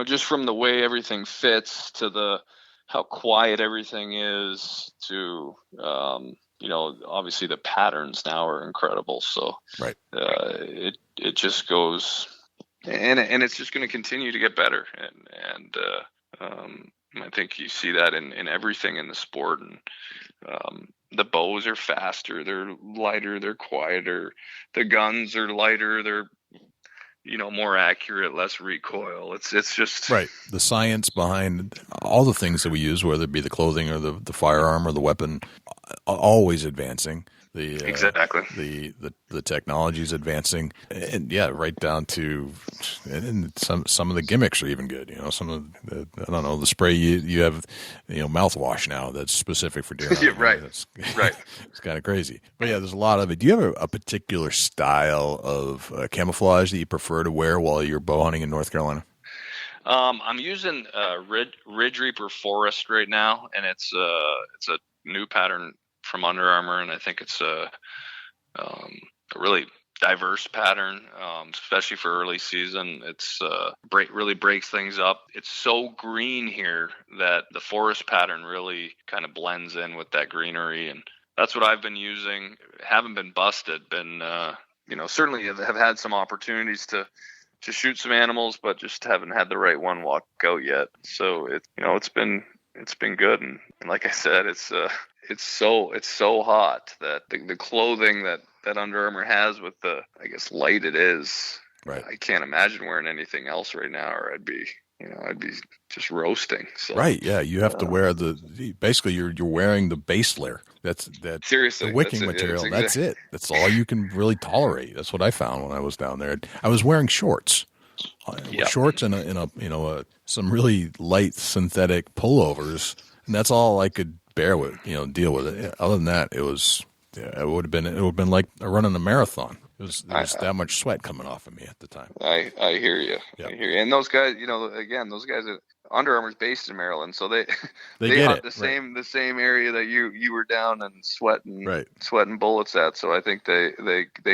Just from the way everything fits to how quiet everything is to obviously the patterns now are incredible. So right. It just goes, and it's just going to continue to get better. And I think you see that in everything in the sport. And the bows are faster, they're lighter, they're quieter. The guns are lighter, they're more accurate, less recoil. It's just right. The science behind all the things that we use, whether it be the clothing or the firearm or the weapon, always advancing. Exactly. The technology is advancing, and right down to, and some of the gimmicks are even good. Some of the spray you have, mouthwash now that's specific for deer hunting. Yeah, right. Right. It's kind of crazy, but there's a lot of it. Do you have a particular style of camouflage that you prefer to wear while you're bow hunting in North Carolina? I'm using Ridge Reaper Forest right now, and it's a new pattern from Under Armour, and I think it's a really diverse pattern, especially for early season. It's really breaks things up. It's so green here that the forest pattern really kind of blends in with that greenery, and that's what I've been using. Haven't been busted. Been certainly have had some opportunities to shoot some animals, but just haven't had the right one walk out yet. So it's been good, and like I said, it's so hot that the clothing that Under Armour has with the, I guess, light it is. Right. I can't imagine wearing anything else right now, or I'd be just roasting. So, right. Yeah. You have to wear basically you're wearing the base layer. That's seriously the wicking material. That's it. That's all you can really tolerate. That's what I found when I was down there. I was wearing shorts. Shorts and some really light synthetic pullovers, and that's all I could deal with it. Other than that, it would have been like running a marathon. There was that much sweat coming off of me at the time. I hear you. Yep. I hear you. And those guys, those guys are Under Armour's based in Maryland, so they get hunt it, the same area that you were down and sweating bullets at. So I think they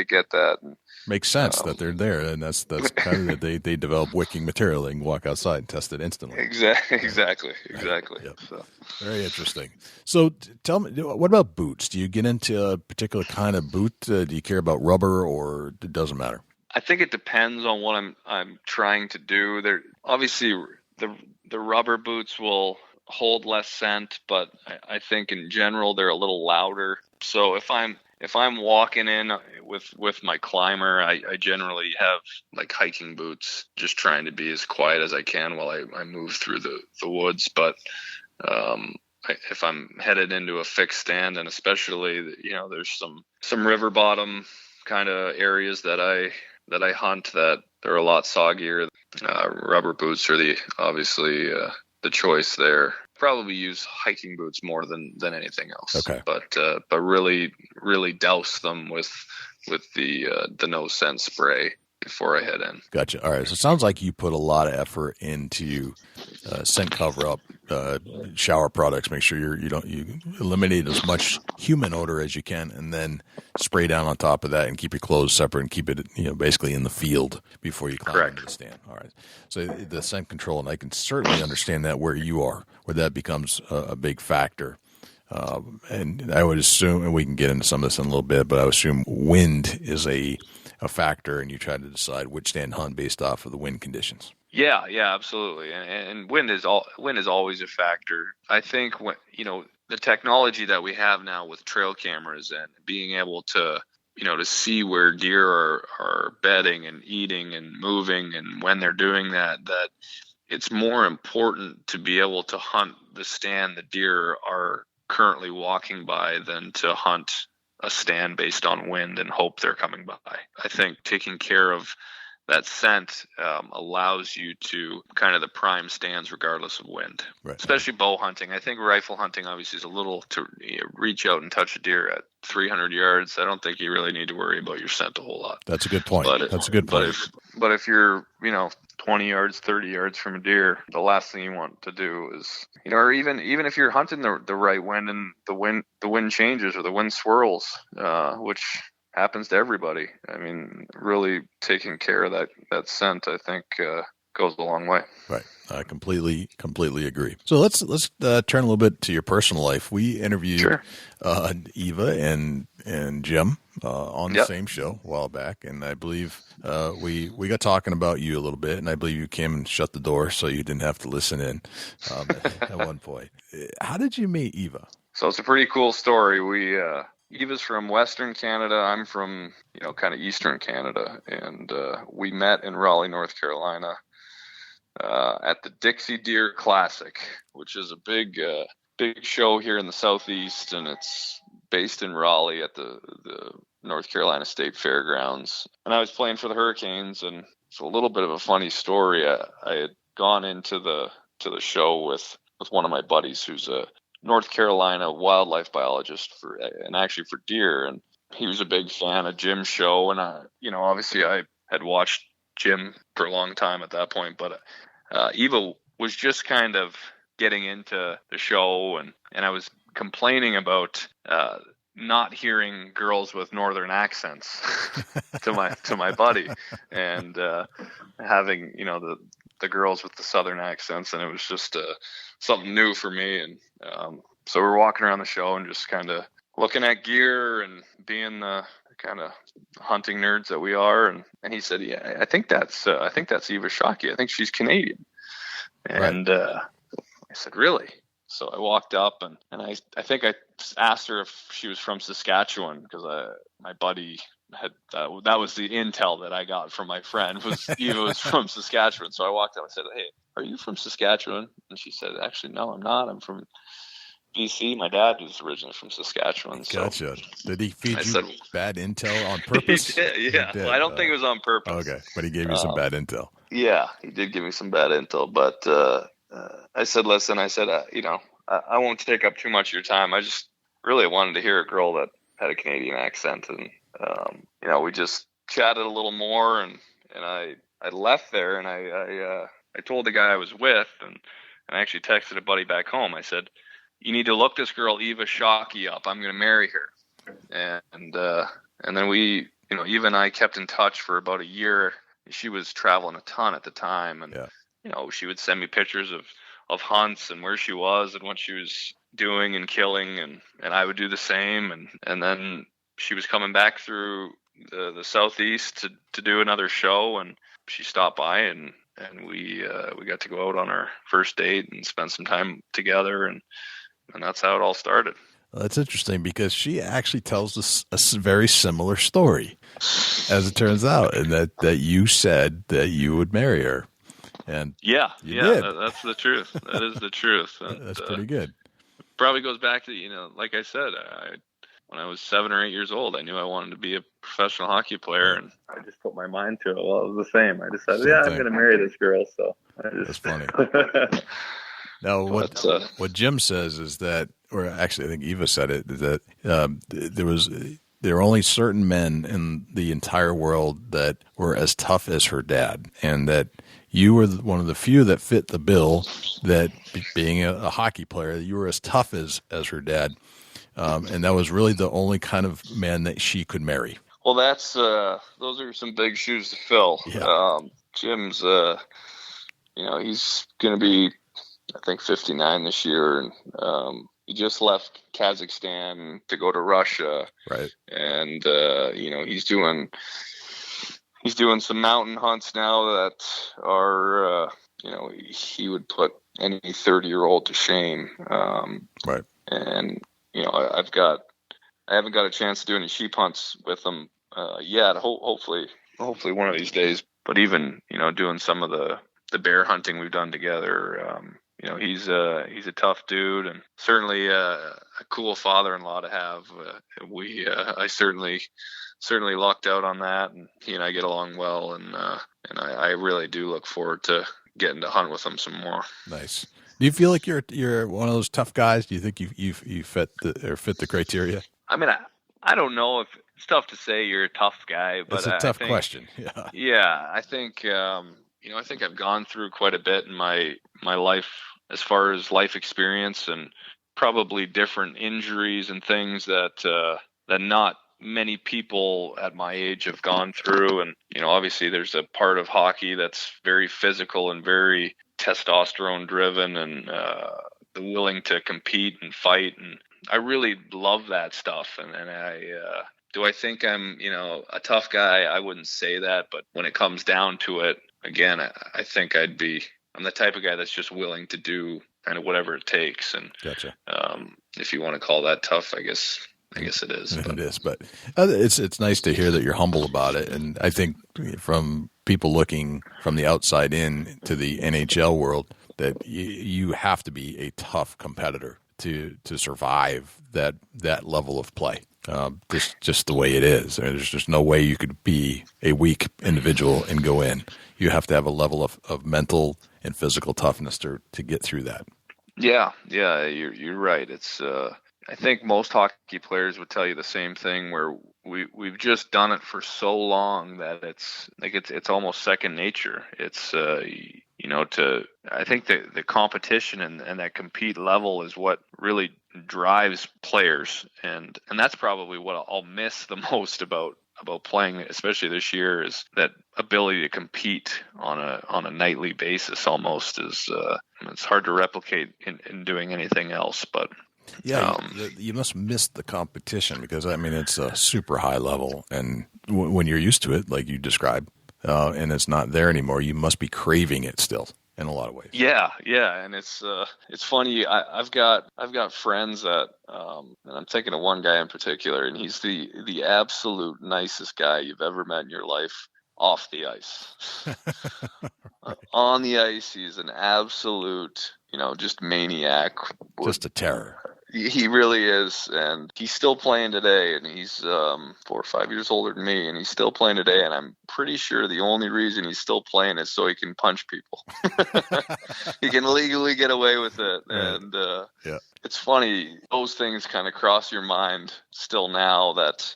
get that. And, makes sense that they're there, and that's kind of they develop wicking material. They can walk outside and test it instantly. Exactly. Yep. So. Very interesting. So tell me, what about boots? Do you get into a particular kind of boot? Do you care about rubber, or it doesn't matter? I think it depends on what I'm trying to do. There obviously the rubber boots will hold less scent, but I think in general they're a little louder. So if I'm walking in with my climber, I generally have like hiking boots, just trying to be as quiet as I can while I move through the woods. But if I'm headed into a fixed stand, and especially there's some river bottom kind of areas that I hunt that they're a lot soggier. Rubber boots are obviously the choice there. Probably use hiking boots more than anything else. Okay. But really douse them with the no scent spray before I head in. Gotcha. All right. So it sounds like you put a lot of effort into scent cover up, shower products. Make sure you eliminate as much human odor as you can, and then spray down on top of that, and keep your clothes separate, and keep it basically in the field before you climb into the stand. All right. So the scent control, and I can certainly understand that where you are, where that becomes a big factor. And I would assume, and we can get into some of this in a little bit, but I would assume wind is a factor, and you try to decide which stand hunt based off of the wind conditions. Yeah, absolutely. And wind is always a factor. I think the technology that we have now with trail cameras and being able to to see where deer are bedding and eating and moving, and when they're doing that it's more important to be able to hunt the stand the deer are currently walking by than to hunt a stand based on wind and hope they're coming by. I think taking care of that scent allows you to kind of the prime stands regardless of wind, right. Especially bow hunting. I think rifle hunting obviously is a little to reach out and touch a deer at 300 yards. I don't think you really need to worry about your scent a whole lot. That's a good point. That's a good point. But if you're 20 yards, 30 yards from a deer, the last thing you want to do is or even if you're hunting the right wind and the wind changes or the wind swirls, which happens to everybody. I mean, really taking care of that scent, I think, goes a long way. Right. I completely agree. So let's turn a little bit to your personal life. We interviewed Eva and Jim on the same show a while back, and I believe we got talking about you a little bit, and I believe you came and shut the door so you didn't have to listen in at one point. How did you meet Eva? So it's a pretty cool story. Eva's from Western Canada. I'm from, kind of Eastern Canada. And we met in Raleigh, North Carolina at the Dixie Deer Classic, which is a big show here in the Southeast. And it's based in Raleigh at the North Carolina State Fairgrounds. And I was playing for the Hurricanes. And it's a little bit of a funny story. I had gone into the show with one of my buddies who's a North Carolina wildlife biologist for deer, and he was a big fan of Jim's show, and obviously I had watched Jim for a long time at that point, but Eva was just kind of getting into the show, and I was complaining about not hearing girls with northern accents to my buddy, and having the girls with the southern accents, and it was just something new for me. And so we're walking around the show and just kind of looking at gear and being the kind of hunting nerds that we are. And he said, "Yeah, I think that's Eva Shockey. I think she's Canadian." And I said, "Really?" So I walked up and I think I asked her if she was from Saskatchewan, because my buddy had that was the intel that I got from my friend, was Eva was from Saskatchewan. So I walked up and said, "Hey, are you from Saskatchewan?" And she said, "Actually, no, I'm not. I'm from BC. My dad was originally from Saskatchewan." So gotcha. Did he feed you bad intel on purpose? He did, yeah. Well, I don't think it was on purpose. Okay, but he gave you some bad intel. Yeah, he did give me some bad intel. But I said, "Listen," I said, I won't take up too much of your time. I just really wanted to hear a girl that had a Canadian accent, and we just chatted a little more, and I left there, and I told the guy I was with, and I actually texted a buddy back home. I said, "You need to look this girl Eva Shockey up. I'm going to marry her." And then we, Eva and I kept in touch for about a year. She was traveling a ton at the time, and she would send me pictures of hunts and where she was and what she was doing and killing, and I would do the same. And then she was coming back through the southeast to do another show, and she stopped by, and we got to go out on our first date and spend some time together, and that's how it all started. Well, that's interesting because she actually tells us a very similar story, as it turns out, and that you said that you would marry her, and you did. That's the truth. That is the truth. And, that's pretty good. Probably goes back to like I said, when I was 7 or 8 years old, I knew I wanted to be a professional hocky player, and I just put my mind to it. Well, it was the same. I decided, I'm going to marry this girl. So that's funny. Now, what Jim says is that, or actually I think Eva said it, is that there are only certain men in the entire world that were as tough as her dad, and that you were one of the few that fit the bill, that being a hockey player, you were as tough as her dad. And that was really the only kind of man that she could marry. Well, those are some big shoes to fill. Yeah. Jim's, he's going to be, I think, 59 this year. And he just left Kazakhstan to go to Russia. Right. And, he's doing some mountain hunts now that are, he would put any 30-year-old to shame. Right. And, I haven't got a chance to do any sheep hunts with him yet. Hopefully one of these days. But even doing some of the bear hunting we've done together, he's a tough dude, and certainly a cool father-in-law to have. I certainly lucked out on that, and he and I get along well, and I really do look forward to getting to hunt with him some more. Nice. Do you feel like you're one of those tough guys? Do you think you fit the criteria? I mean, I don't know if it's tough to say you're a tough guy, but it's a tough question. Yeah. Yeah, I think I think I've gone through quite a bit in my life as far as life experience, and probably different injuries and things that not many people at my age have gone through. And obviously there's a part of hockey that's very physical and very testosterone driven, and the willing to compete and fight, and I really love that stuff. And do I think I'm a tough guy? I wouldn't say that, but when it comes down to it, again, I think I'm the type of guy that's just willing to do kind of whatever it takes. And gotcha. If you want to call that tough, I guess it is. It is, but it's nice to hear that you're humble about it. And I think from people looking from the outside in to the NHL world, that you have to be a tough competitor to survive that level of play. Just the way it is. There's just no way you could be a weak individual and go in. You have to have a level of mental and physical toughness to get through that. Yeah, you're right. It's I think most hockey players would tell you the same thing, where we've just done it for so long that it's almost second nature. It's I think the competition and that compete level is what really drives players, and that's probably what I'll miss the most about playing, especially this year, is that ability to compete on a nightly basis. Almost is it's hard to replicate in doing anything else. But yeah, you must miss the competition, because it's a super high level, and when you're used to it, like you described, and it's not there anymore, you must be craving it still in a lot of ways. Yeah, and it's funny. I've got friends that, and I'm thinking of one guy in particular, and he's the absolute nicest guy you've ever met in your life off the ice. Right. On the ice, he's an absolute, just maniac. Just a terror. He really is, and he's still playing today, and he's 4 or 5 years older than me, and he's still playing today, and I'm pretty sure the only reason he's still playing is so he can punch people. He can legally get away with it, right. And it's funny, those things kind of cross your mind still now that,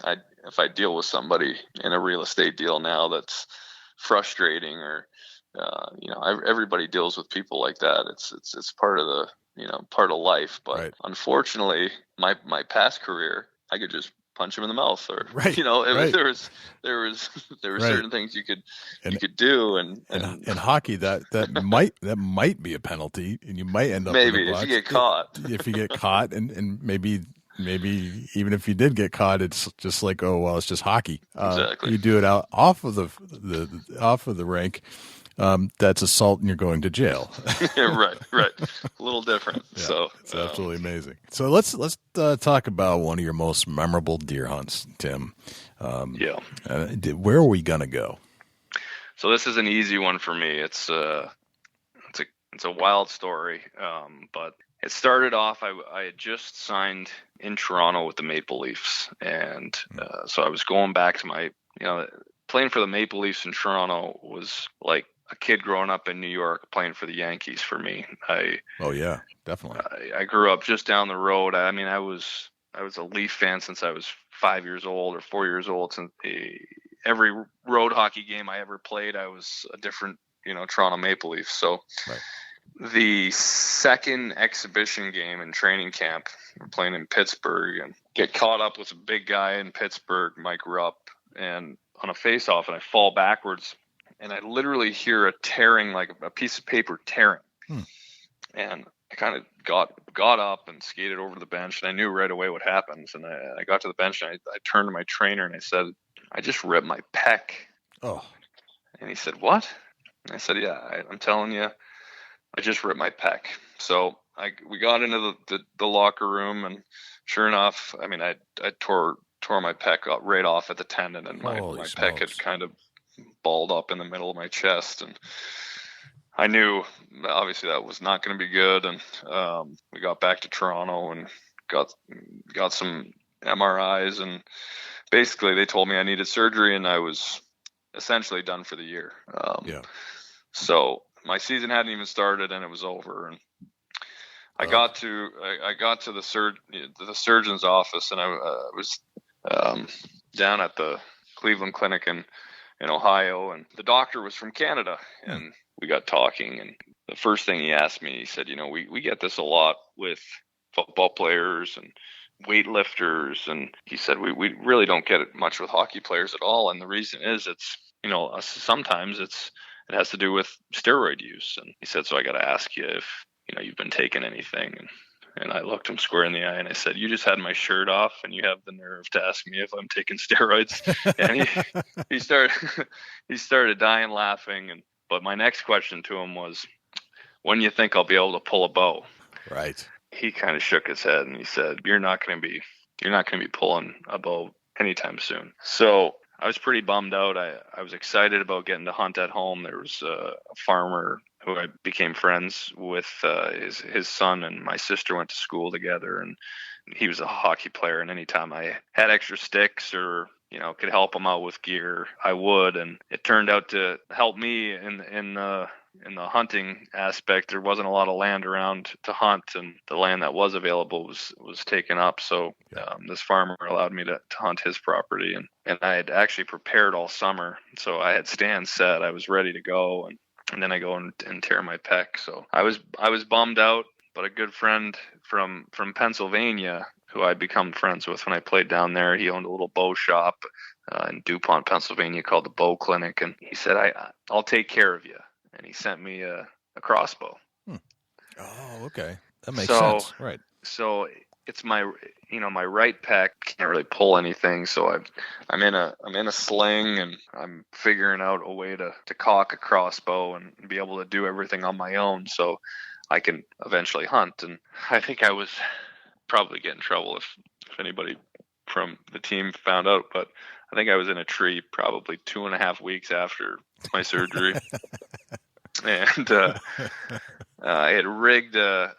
if I deal with somebody in a real estate deal now that's frustrating, or everybody deals with people like that. It's part of the part of life. But Right. unfortunately, my past career, I could just punch him in the mouth, or Right. there was Right. certain things you could do, and in hockey that might be a penalty, and you might end up in maybe the if box you get caught. if you get caught, and maybe even if you did get caught, it's just like, oh well, it's just hockey. Exactly. You do it off of the rink. That's assault, and you're going to jail. right. A little different. Yeah, so it's absolutely amazing. So let's talk about one of your most memorable deer hunts, Tim. Where are we gonna go? So this is an easy one for me. It's a wild story, but it started off. I had just signed in Toronto with the Maple Leafs, and so I was going back to my playing for the Maple Leafs in Toronto was like a kid growing up in New York playing for the Yankees for me. Oh yeah, definitely. I grew up just down the road. I mean, I was a Leaf fan since I was 5 years old or 4 years old. Since every road hockey game I ever played, I was a different, Toronto Maple Leafs. So the second exhibition game in training camp, we're playing in Pittsburgh, and get caught up with a big guy in Pittsburgh, Mike Rupp, and on a face-off, and I fall backwards, and I literally hear a tearing, like a piece of paper tearing. And I kind of got up and skated over to the bench, and I knew right away what happens. And I got to the bench, and I turned to my trainer, and I said, I just ripped my pec. Oh. And he said, what? And I said, yeah, I'm telling you, I just ripped my pec. So we got into the locker room, and sure enough, I mean, I tore my pec right off at the tendon, and my pec had kind of balled up in the middle of my chest, and I knew obviously that was not going to be good. And we got back to Toronto and got some MRIs, and basically they told me I needed surgery, and I was essentially done for the year. So my season hadn't even started, and it was over. And I got to the surgeon's office, and I was down at the Cleveland Clinic in Ohio, and the doctor was from Canada, and we got talking, and the first thing he asked me, he said, we get this a lot with football players and weightlifters, and he said we really don't get it much with hockey players at all, and the reason is it's sometimes it has to do with steroid use. And he said, so I got to ask you if you've been taking anything. And I looked him square in the eye, and I said, you just had my shirt off, and you have the nerve to ask me if I'm taking steroids. And he started dying laughing. But my next question to him was, when do you think I'll be able to pull a bow? Right. He kind of shook his head, and he said, you're not going to be pulling a bow anytime soon. So I was pretty bummed out. I was excited about getting to hunt at home. There was a farmer who I became friends with. His son and my sister went to school together, and he was a hockey player. And anytime I had extra sticks or could help him out with gear, I would. And it turned out to help me in the hunting aspect. There wasn't a lot of land around to hunt, and the land that was available was taken up. So this farmer allowed me to hunt his property, and I had actually prepared all summer. So I had stands set. I was ready to go, and then I go and tear my pec. So I was bummed out, but a good friend from Pennsylvania, who I'd become friends with when I played down there, he owned a little bow shop in DuPont, Pennsylvania, called the Bow Clinic, and he said, I'll take care of you. And he sent me a crossbow. Oh, okay. That makes sense. Right. So it's my right pec can't really pull anything. So I'm in a sling, and I'm figuring out a way to cock a crossbow and be able to do everything on my own, so I can eventually hunt. And I think I was probably get in trouble if anybody from the team found out, but I think I was in a tree probably 2.5 weeks after my surgery. And I had rigged a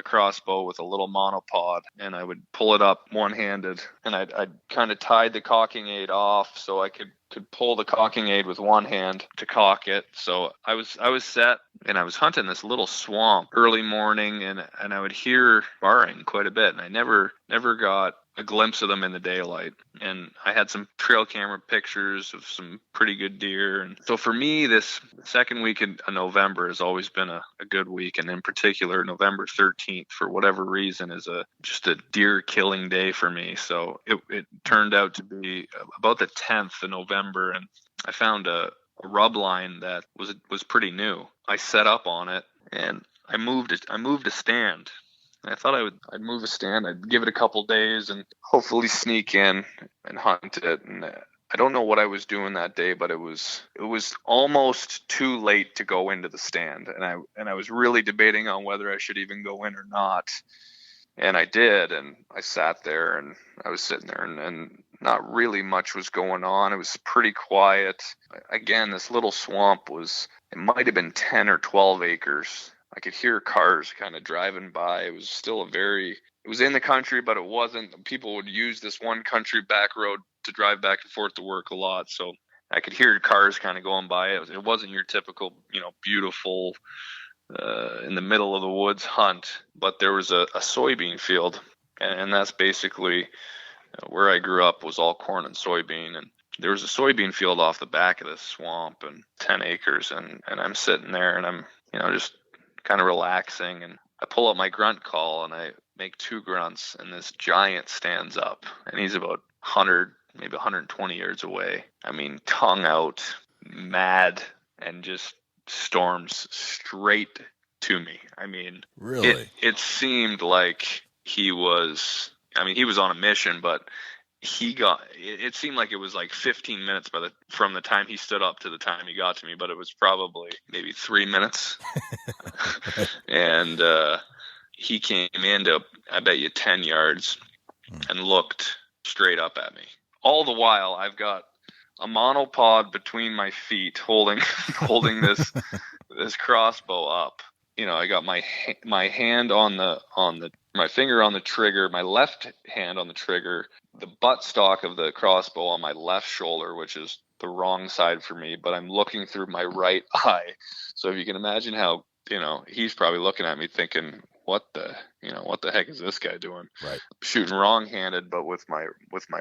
crossbow with a little monopod, and I would pull it up one-handed, and I'd kind of tied the cocking aid off so I could pull the cocking aid with one hand to cock it. So I was set, and I was hunting this little swamp early morning, and I would hear barring quite a bit, and I never got a glimpse of them in the daylight. And I had some trail camera pictures of some pretty good deer. And so for me, this second week in November has always been a good week. And in particular, November 13th, for whatever reason, is just a deer killing day for me. So it turned out to be about the 10th of November, and I found a rub line that was pretty new. I set up on it, and I moved a stand. And I thought I'd move a stand. I'd give it a couple days and hopefully sneak in and hunt it. And I don't know what I was doing that day, but it was almost too late to go into the stand, and I was really debating on whether I should even go in or not. And I did, and I sat there, and I was sitting there, and not really much was going on. It was pretty quiet. Again, this little swamp it might have been 10 or 12 acres. I could hear cars kind of driving by. It was still it was in the country, but it wasn't. People would use this one country back road to drive back and forth to work a lot. So I could hear cars kind of going by. It wasn't your typical, beautiful, in the middle of the woods hunt, but there was a soybean field, and that's basically where I grew up, was all corn and soybean. And there was a soybean field off the back of this swamp, and 10 acres. And I'm sitting there, and I'm, just kind of relaxing, and I pull up my grunt call, and I make 2 grunts, and this giant stands up, and he's about 100, maybe 120 yards away. I mean, tongue out, mad, and just storms straight to me. I mean, really, it seemed like he was on a mission, but it seemed like it was like 15 minutes from the time he stood up to the time he got to me, but it was probably maybe 3 minutes. And he came into, I bet you, 10 yards and looked straight up at me. All the while, I've got a monopod between my feet holding this crossbow up. I got my hand my finger on the trigger, my left hand on the trigger, the buttstock of the crossbow on my left shoulder, which is the wrong side for me, but I'm looking through my right eye. So if you can imagine how, he's probably looking at me thinking, what the heck is this guy doing? Right. Shooting wrong-handed, but with my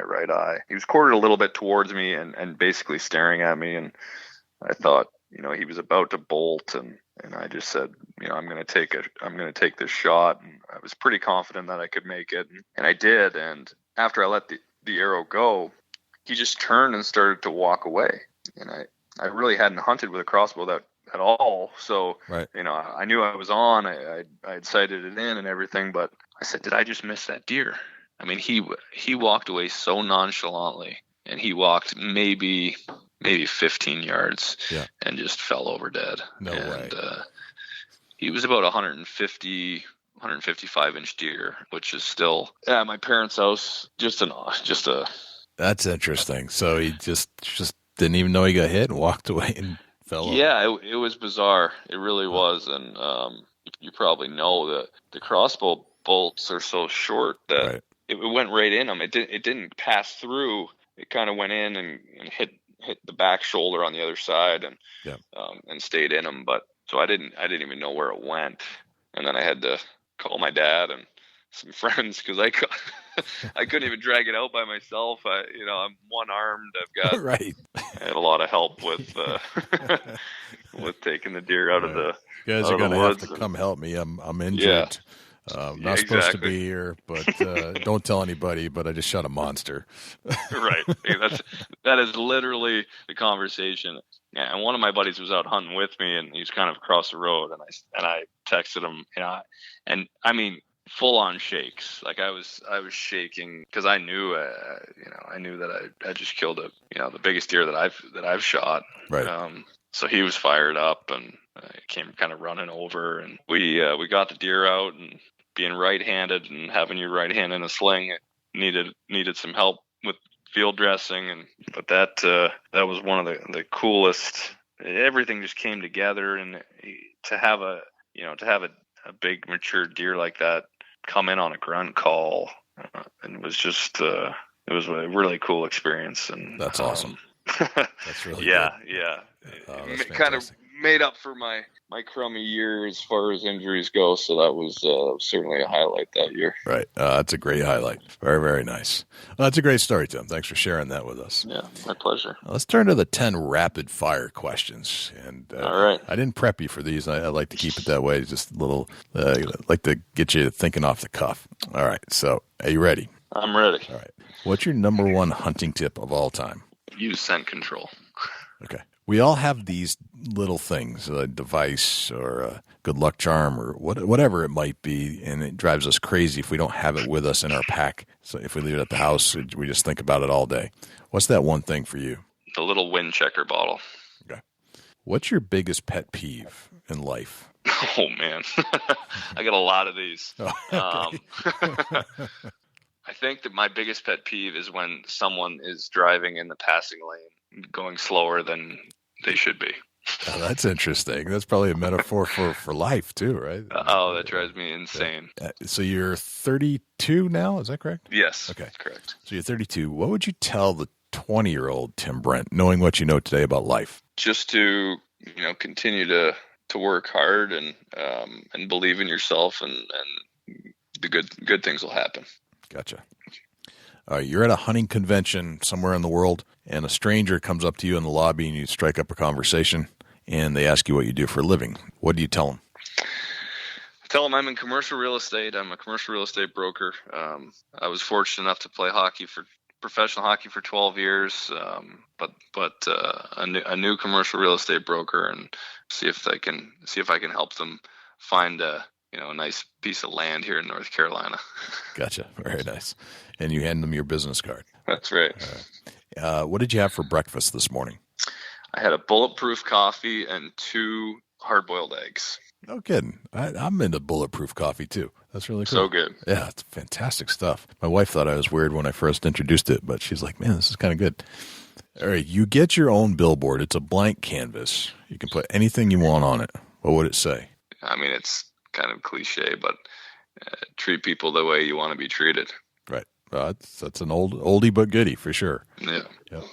right eye. He was quartered a little bit towards me and basically staring at me, and I thought, he was about to bolt, and I just said, I'm going to take this shot, and I was pretty confident that I could make it, and I did. And after I let the arrow go, he just turned and started to walk away, and I really hadn't hunted with a crossbow at all, so right. I knew I was on. I had sighted it in and everything, but I said, did I just miss that deer? I mean, he walked away so nonchalantly, and he walked maybe 15 yards, and just fell over dead. No way. He was about 155 inch deer, which is still at my parents' house. Just a. That's interesting. So he just didn't even know he got hit and walked away and fell over. Yeah, it was bizarre. It really was. And you probably know that the crossbow bolts are so short that it went right in him. It didn't pass through. It kind of went in and hit the back shoulder on the other side and stayed in him. But so I didn't even know where it went. And then I had to call my dad and some friends because I couldn't even drag it out by myself. I'm one-armed. I've got right. I had a lot of help with with taking the deer out of the. You guys are going to have to come help me. I'm injured. Yeah. Not supposed to be here, but don't tell anybody. But I just shot a monster. Right. That is literally the conversation. And one of my buddies was out hunting with me, and he's kind of across the road, and I texted him, and I mean, full on shakes. Like I was shaking because I knew that I just killed the biggest deer that I've shot. Right. So he was fired up, and came kind of running over, and we got the deer out, and being right-handed and having your right hand in a sling, it needed some help with field dressing, but that was one of the coolest. Everything just came together, and to have a big mature deer like that come in on a grunt call, and it was just it was a really cool experience. And that's awesome. That's really good. Yeah. That's kind of made up for my crummy year as far as injuries go. So that was certainly a highlight that year. Right. That's a great highlight. Very, very nice. Well, that's a great story, Tim. Thanks for sharing that with us. Yeah, my pleasure. Let's turn to the 10 rapid fire questions. And all right. I didn't prep you for these. I like to keep it that way. Just a little, like to get you thinking off the cuff. All right. So are you ready? I'm ready. All right. What's your number one hunting tip of all time? Use scent control. Okay. We all have these little things, a device or a good luck charm or whatever it might be, and it drives us crazy if we don't have it with us in our pack. So if we leave it at the house, we just think about it all day. What's that one thing for you? The little wind checker bottle. Okay. What's your biggest pet peeve in life? Oh, man. I got a lot of these. Oh, okay. I think that my biggest pet peeve is when someone is driving in the passing lane going slower than they should be. Oh, that's interesting. That's probably a metaphor for life too, right? Oh, that drives me insane. So you're 32 now, is that correct? Yes. Okay. Correct. So you're 32. What would you tell the 20-year-old Tim Brent, knowing what you know today about life? Just to, continue to work hard and believe in yourself, and the good things will happen. Gotcha. All right, you're at a hunting convention somewhere in the world, and a stranger comes up to you in the lobby, and you strike up a conversation, and they ask you what you do for a living. What do you tell them? I tell them I'm in commercial real estate. I'm a commercial real estate broker. I was fortunate enough to play professional hockey for 12 years, but a new commercial real estate broker, and see if I can help them find a nice piece of land here in North Carolina. Gotcha. Very nice. And you hand them your business card. That's right. All right. What did you have for breakfast this morning? I had a bulletproof coffee and 2 hard-boiled eggs. No kidding. I'm into bulletproof coffee too. That's really cool. So good. Yeah, it's fantastic stuff. My wife thought I was weird when I first introduced it, but she's like, man, this is kind of good. All right, you get your own billboard. It's a blank canvas. You can put anything you want on it. What would it say? I mean, it's kind of cliche, but treat people the way you want to be treated. Right. That's an oldie but goodie for sure. Yeah. Yep.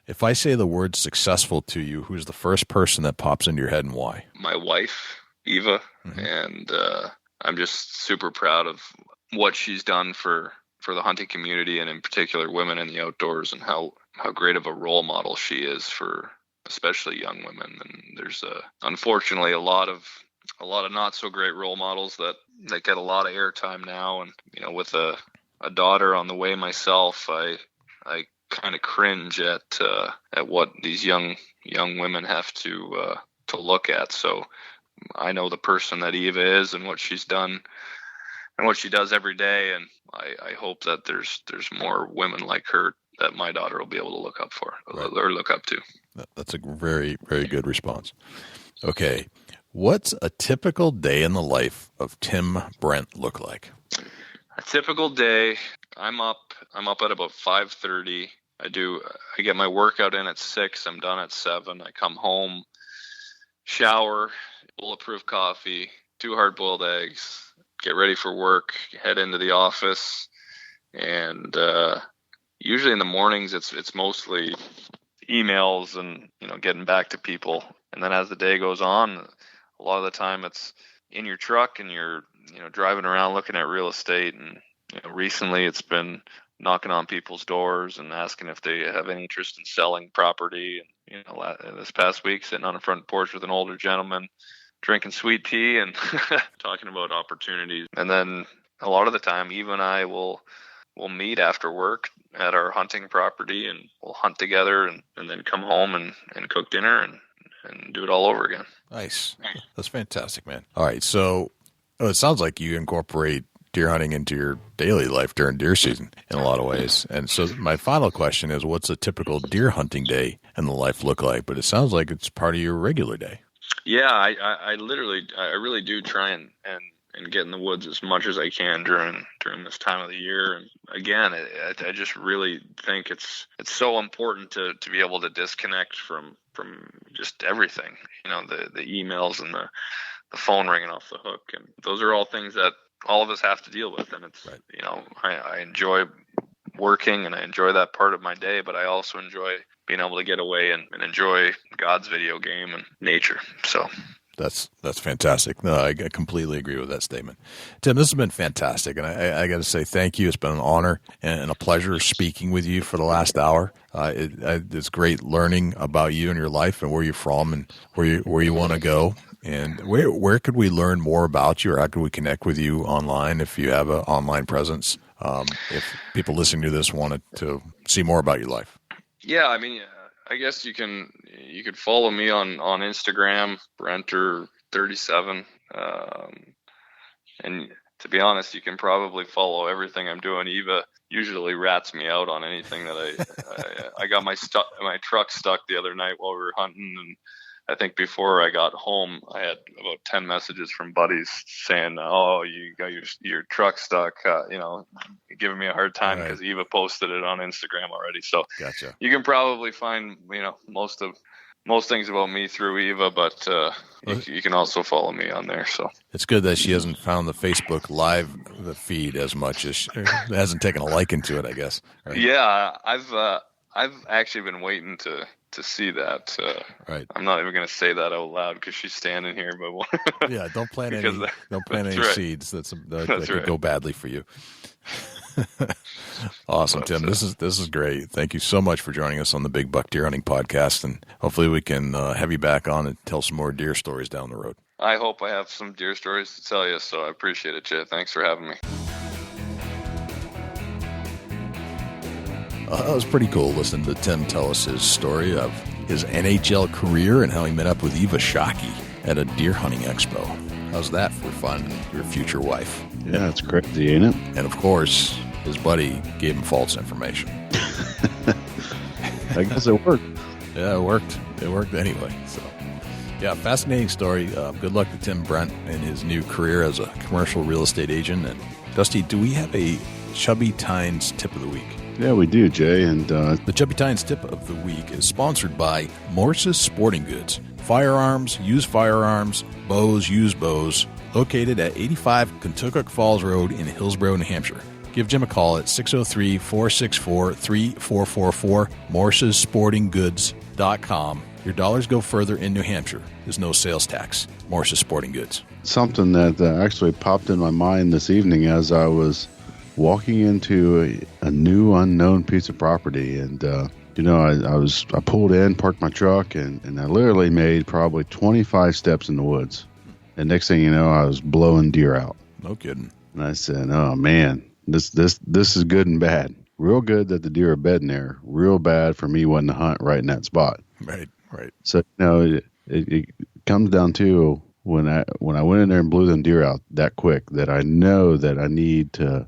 If I say the word successful to you, who's the first person that pops into your head and why? My wife, Eva, and I'm just super proud of what she's done for the hunting community, and in particular women in the outdoors, and how great of a role model she is for especially young women. And there's unfortunately a lot of not so great role models that get a lot of airtime now, and with a daughter on the way myself, I kind of cringe at what these young women have to look at. So I know the person that Eva is and what she's done and what she does every day, and I hope that there's more women like her that my daughter will be able to look up for, right, or look up to. That's a very, very good response. Okay. What's a typical day in the life of Tim Brent look like? A typical day, I'm up at about 5:30. I get my workout in at 6. I'm done at 7. I come home, shower, bulletproof coffee, 2 hard-boiled eggs, get ready for work, head into the office, and usually in the mornings it's mostly emails and getting back to people. And then as the day goes on, a lot of the time it's in your truck and you're driving around looking at real estate. And recently it's been knocking on people's doors and asking if they have any interest in selling property. And this past week, sitting on a front porch with an older gentleman, drinking sweet tea and talking about opportunities. And then a lot of the time, Eva and I will meet after work at our hunting property, and we'll hunt together and then come home and cook dinner and do it all over again. Nice. That's fantastic, man. All right. So it sounds like you incorporate deer hunting into your daily life during deer season in a lot of ways. And so my final question is, what's a typical deer hunting day in the life look like? But it sounds like it's part of your regular day. Yeah, I really do try and get in the woods as much as I can during this time of the year. And again, I just really think it's so important to be able to disconnect from just everything, the emails and the phone ringing off the hook. And those are all things that all of us have to deal with. And it's, right. I enjoy working, and I enjoy that part of my day, but I also enjoy being able to get away and enjoy God's video game and nature. So That's fantastic. No, I completely agree with that statement. Tim, this has been fantastic, and I got to say thank you. It's been an honor and a pleasure speaking with you for the last hour. It's great learning about you and your life and where you're from and where you want to go. And where could we learn more about you, or how could we connect with you online if you have an online presence? If people listening to this wanted to see more about your life. yeah, I mean, I guess you could follow me on Instagram, Brenter37. And to be honest, you can probably follow everything I'm doing. Eva usually rats me out on anything that I got my truck stuck the other night while we were hunting, and I think before I got home, I had about 10 messages from buddies saying, "Oh, you got your truck stuck," giving me a hard time because Eva posted it on Instagram already. So Gotcha. You can probably find, most things about me through Eva, but you can also follow me on there. So It's good that she hasn't found the Facebook live feed as much as hasn't taken a liking to it, I guess. Right? Yeah, I've actually been waiting to see that. Right. I'm not even going to say that out loud because she's standing here. But Yeah, don't plant any right. seeds that That's could right. go badly for you. Awesome, Tim. This is great. Thank you so much for joining us on the Big Buck Deer Hunting Podcast, and hopefully we can have you back on and tell some more deer stories down the road. I hope I have some deer stories to tell you, so I appreciate it, Jay. Thanks for having me. That was pretty cool listening to Tim tell us his story of his NHL career and how he met up with Eva Shockey at a deer hunting expo. How's that for finding your future wife? Yeah, it's crazy, ain't it? And of course, his buddy gave him false information. I guess it worked. Yeah, it worked. It worked anyway. So, yeah, fascinating story. Good luck to Tim Brent in his new career as a commercial real estate agent. And Dusty, do we have a Chubby Tines tip of the week? Yeah, we do, Jay. And The Chubby Tines tip of the week is sponsored by Morse's Sporting Goods. Firearms, used firearms, bows, used bows, located at 85 Kentucky Falls Road in Hillsborough, New Hampshire. Give Jim a call at 603-464-3444, morsessportinggoods.com. Your dollars go further in New Hampshire. There's no sales tax. Morse's Sporting Goods. something that actually popped in my mind this evening as I was walking into a new unknown piece of property. And, I pulled in, parked my truck, and I literally made probably 25 steps in the woods. And next thing you know, I was blowing deer out. No kidding. And I said, oh man, this is good and bad. Real good that the deer are bedding there. Real bad for me wanting to hunt right in that spot. Right. So, it comes down to when I went in there and blew them deer out that quick, that I know that I need to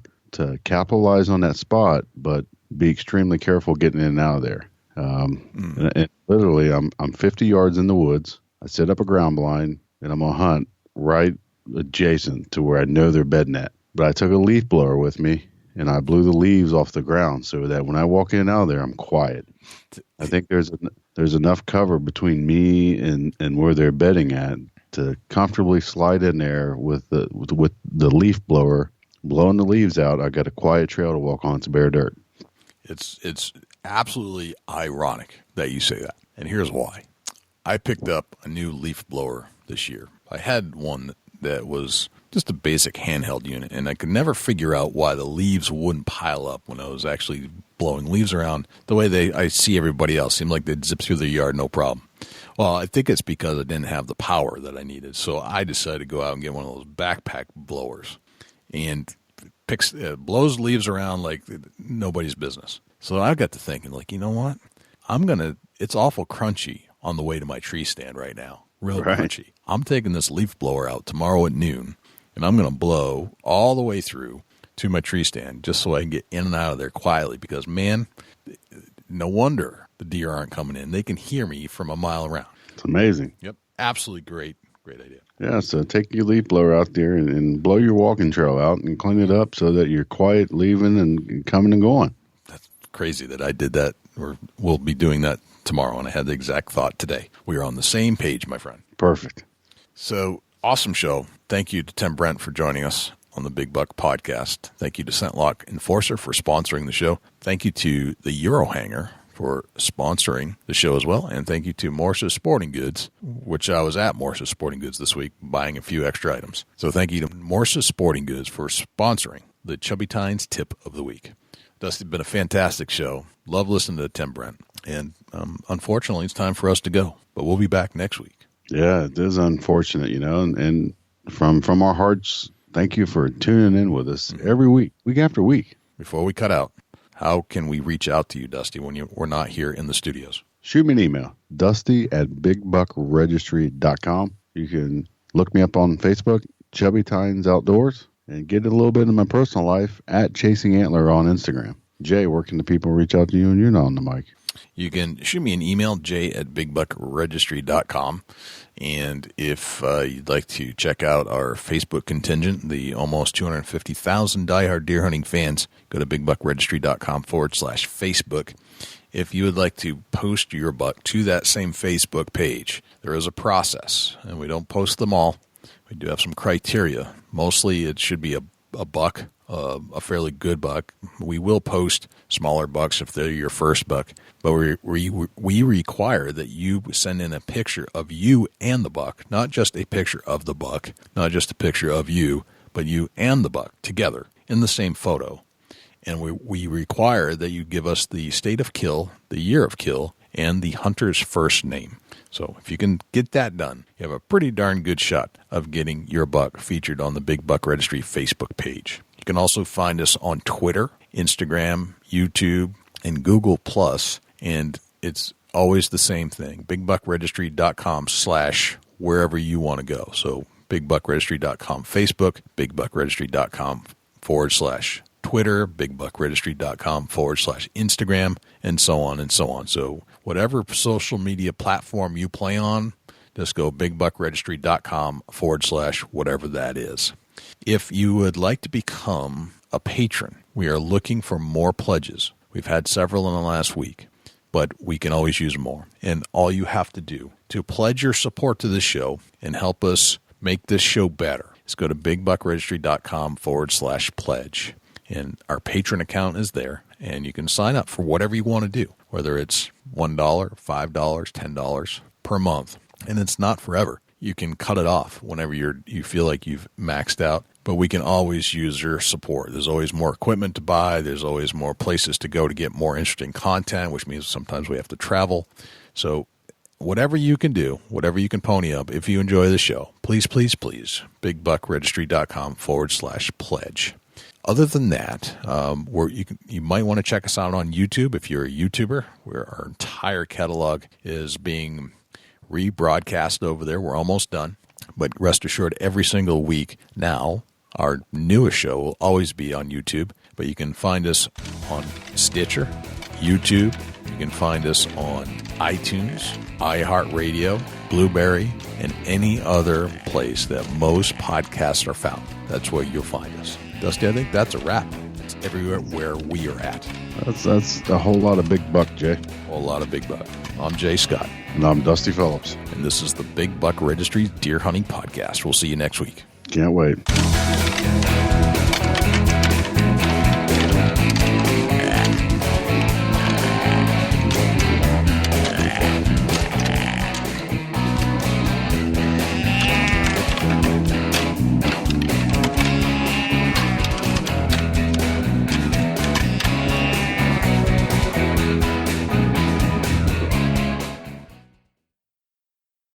capitalize on that spot, but be extremely careful getting in and out of there. And literally, I'm 50 yards in the woods. I set up a ground blind, and I'm going to hunt right adjacent to where I know they're bedding at. But I took a leaf blower with me, and I blew the leaves off the ground so that when I walk in and out of there, I'm quiet. I think there's enough cover between me and where they're bedding at to comfortably slide in there with the leaf blower, blowing the leaves out. I got a quiet trail to walk on. It's bare dirt. It's absolutely ironic that you say that. And here's why. I picked up a new leaf blower this year. I had one that was just a basic handheld unit, and I could never figure out why the leaves wouldn't pile up when I was actually blowing leaves around the way I see everybody else. Seemed like they'd zip through the yard, no problem. Well, I think it's because I didn't have the power that I needed. So I decided to go out and get one of those backpack blowers and blows leaves around like nobody's business. So I got to thinking, like, you know what? It's awful crunchy on the way to my tree stand right now. Real crunchy. I'm taking this leaf blower out tomorrow at noon, and I'm going to blow all the way through to my tree stand just so I can get in and out of there quietly because, man, no wonder the deer aren't coming in. They can hear me from a mile around. It's amazing. Yep. Absolutely great idea. Yeah, so take your leaf blower out there and blow your walking trail out and clean it up so that you're quiet leaving and coming and going. That's crazy that I did that, or will be doing that tomorrow, and I had the exact thought today. We are on the same page, my friend. Perfect. So, awesome show. Thank you to Tim Brent for joining us. on the Big Buck Podcast. Thank you to ScentLock Enforcer for sponsoring the show. Thank you to the Euro Hanger for sponsoring the show as well. And thank you to Morse's Sporting Goods, which I was at Morse's Sporting Goods this week buying a few extra items. So thank you to Morse's Sporting Goods for sponsoring the Chubby Tines Tip of the Week. Dusty, been a fantastic show. Love listening to Tim Brent. And unfortunately, it's time for us to go. But we'll be back next week. Yeah, it is unfortunate, and from our hearts, thank you for tuning in with us every week after week. Before we cut out, how can we reach out to you, Dusty, when we're not here in the studios? Shoot me an email, dusty@bigbuckregistry.com. You can look me up on Facebook, Chubby Tines Outdoors, and get a little bit of my personal life at Chasing Antler on Instagram. Jay, where can the people reach out to you when you're not on the mic? You can shoot me an email, jay@bigbuckregistry.com. And if you'd like to check out our Facebook contingent, the almost 250,000 diehard deer hunting fans, go to bigbuckregistry.com/Facebook. If you would like to post your buck to that same Facebook page, there is a process, and we don't post them all. We do have some criteria. Mostly it should be a buck, a fairly good buck. We will post smaller bucks if they're your first buck, but we require that you send in a picture of you and the buck, not just a picture of the buck, not just a picture of you, but you and the buck together in the same photo. And we require that you give us the state of kill, the year of kill, and the hunter's first name. So if you can get that done, you have a pretty darn good shot of getting your buck featured on the Big Buck Registry Facebook page. You can also find us on Twitter, Instagram, YouTube, and Google+, and it's always the same thing, bigbuckregistry.com/wherever you want to go. So bigbuckregistry.com Facebook, bigbuckregistry.com/Twitter, bigbuckregistry.com/Instagram, and so on and so on. So whatever social media platform you play on, just go bigbuckregistry.com/whatever that is. If you would like to become a patron, we are looking for more pledges. We've had several in the last week, but we can always use more. And all you have to do to pledge your support to this show and help us make this show better is go to bigbuckregistry.com/pledge. And our patron account is there, and you can sign up for whatever you want to do, whether it's $1, $5, $10 per month. And it's not forever. You can cut it off whenever you feel like you've maxed out, but we can always use your support. There's always more equipment to buy. There's always more places to go to get more interesting content, which means sometimes we have to travel. So whatever you can do, whatever you can pony up, if you enjoy the show, please, please, please, bigbuckregistry.com/pledge. Other than that, you might want to check us out on YouTube if you're a YouTuber, where our entire catalog is being rebroadcast over there. We're almost done, but rest assured, every single week now, our newest show will always be on YouTube, but you can find us on Stitcher, YouTube. You can find us on iTunes, iHeartRadio, Blueberry, and any other place that most podcasts are found. That's where you'll find us. Dusty, I think that's a wrap. It's everywhere where we are at. That's a whole lot of big buck, Jay. A whole lot of big buck. I'm Jay Scott. And I'm Dusty Phillips. And this is the Big Buck Registry Deer Hunting Podcast. We'll see you next week. Can't wait.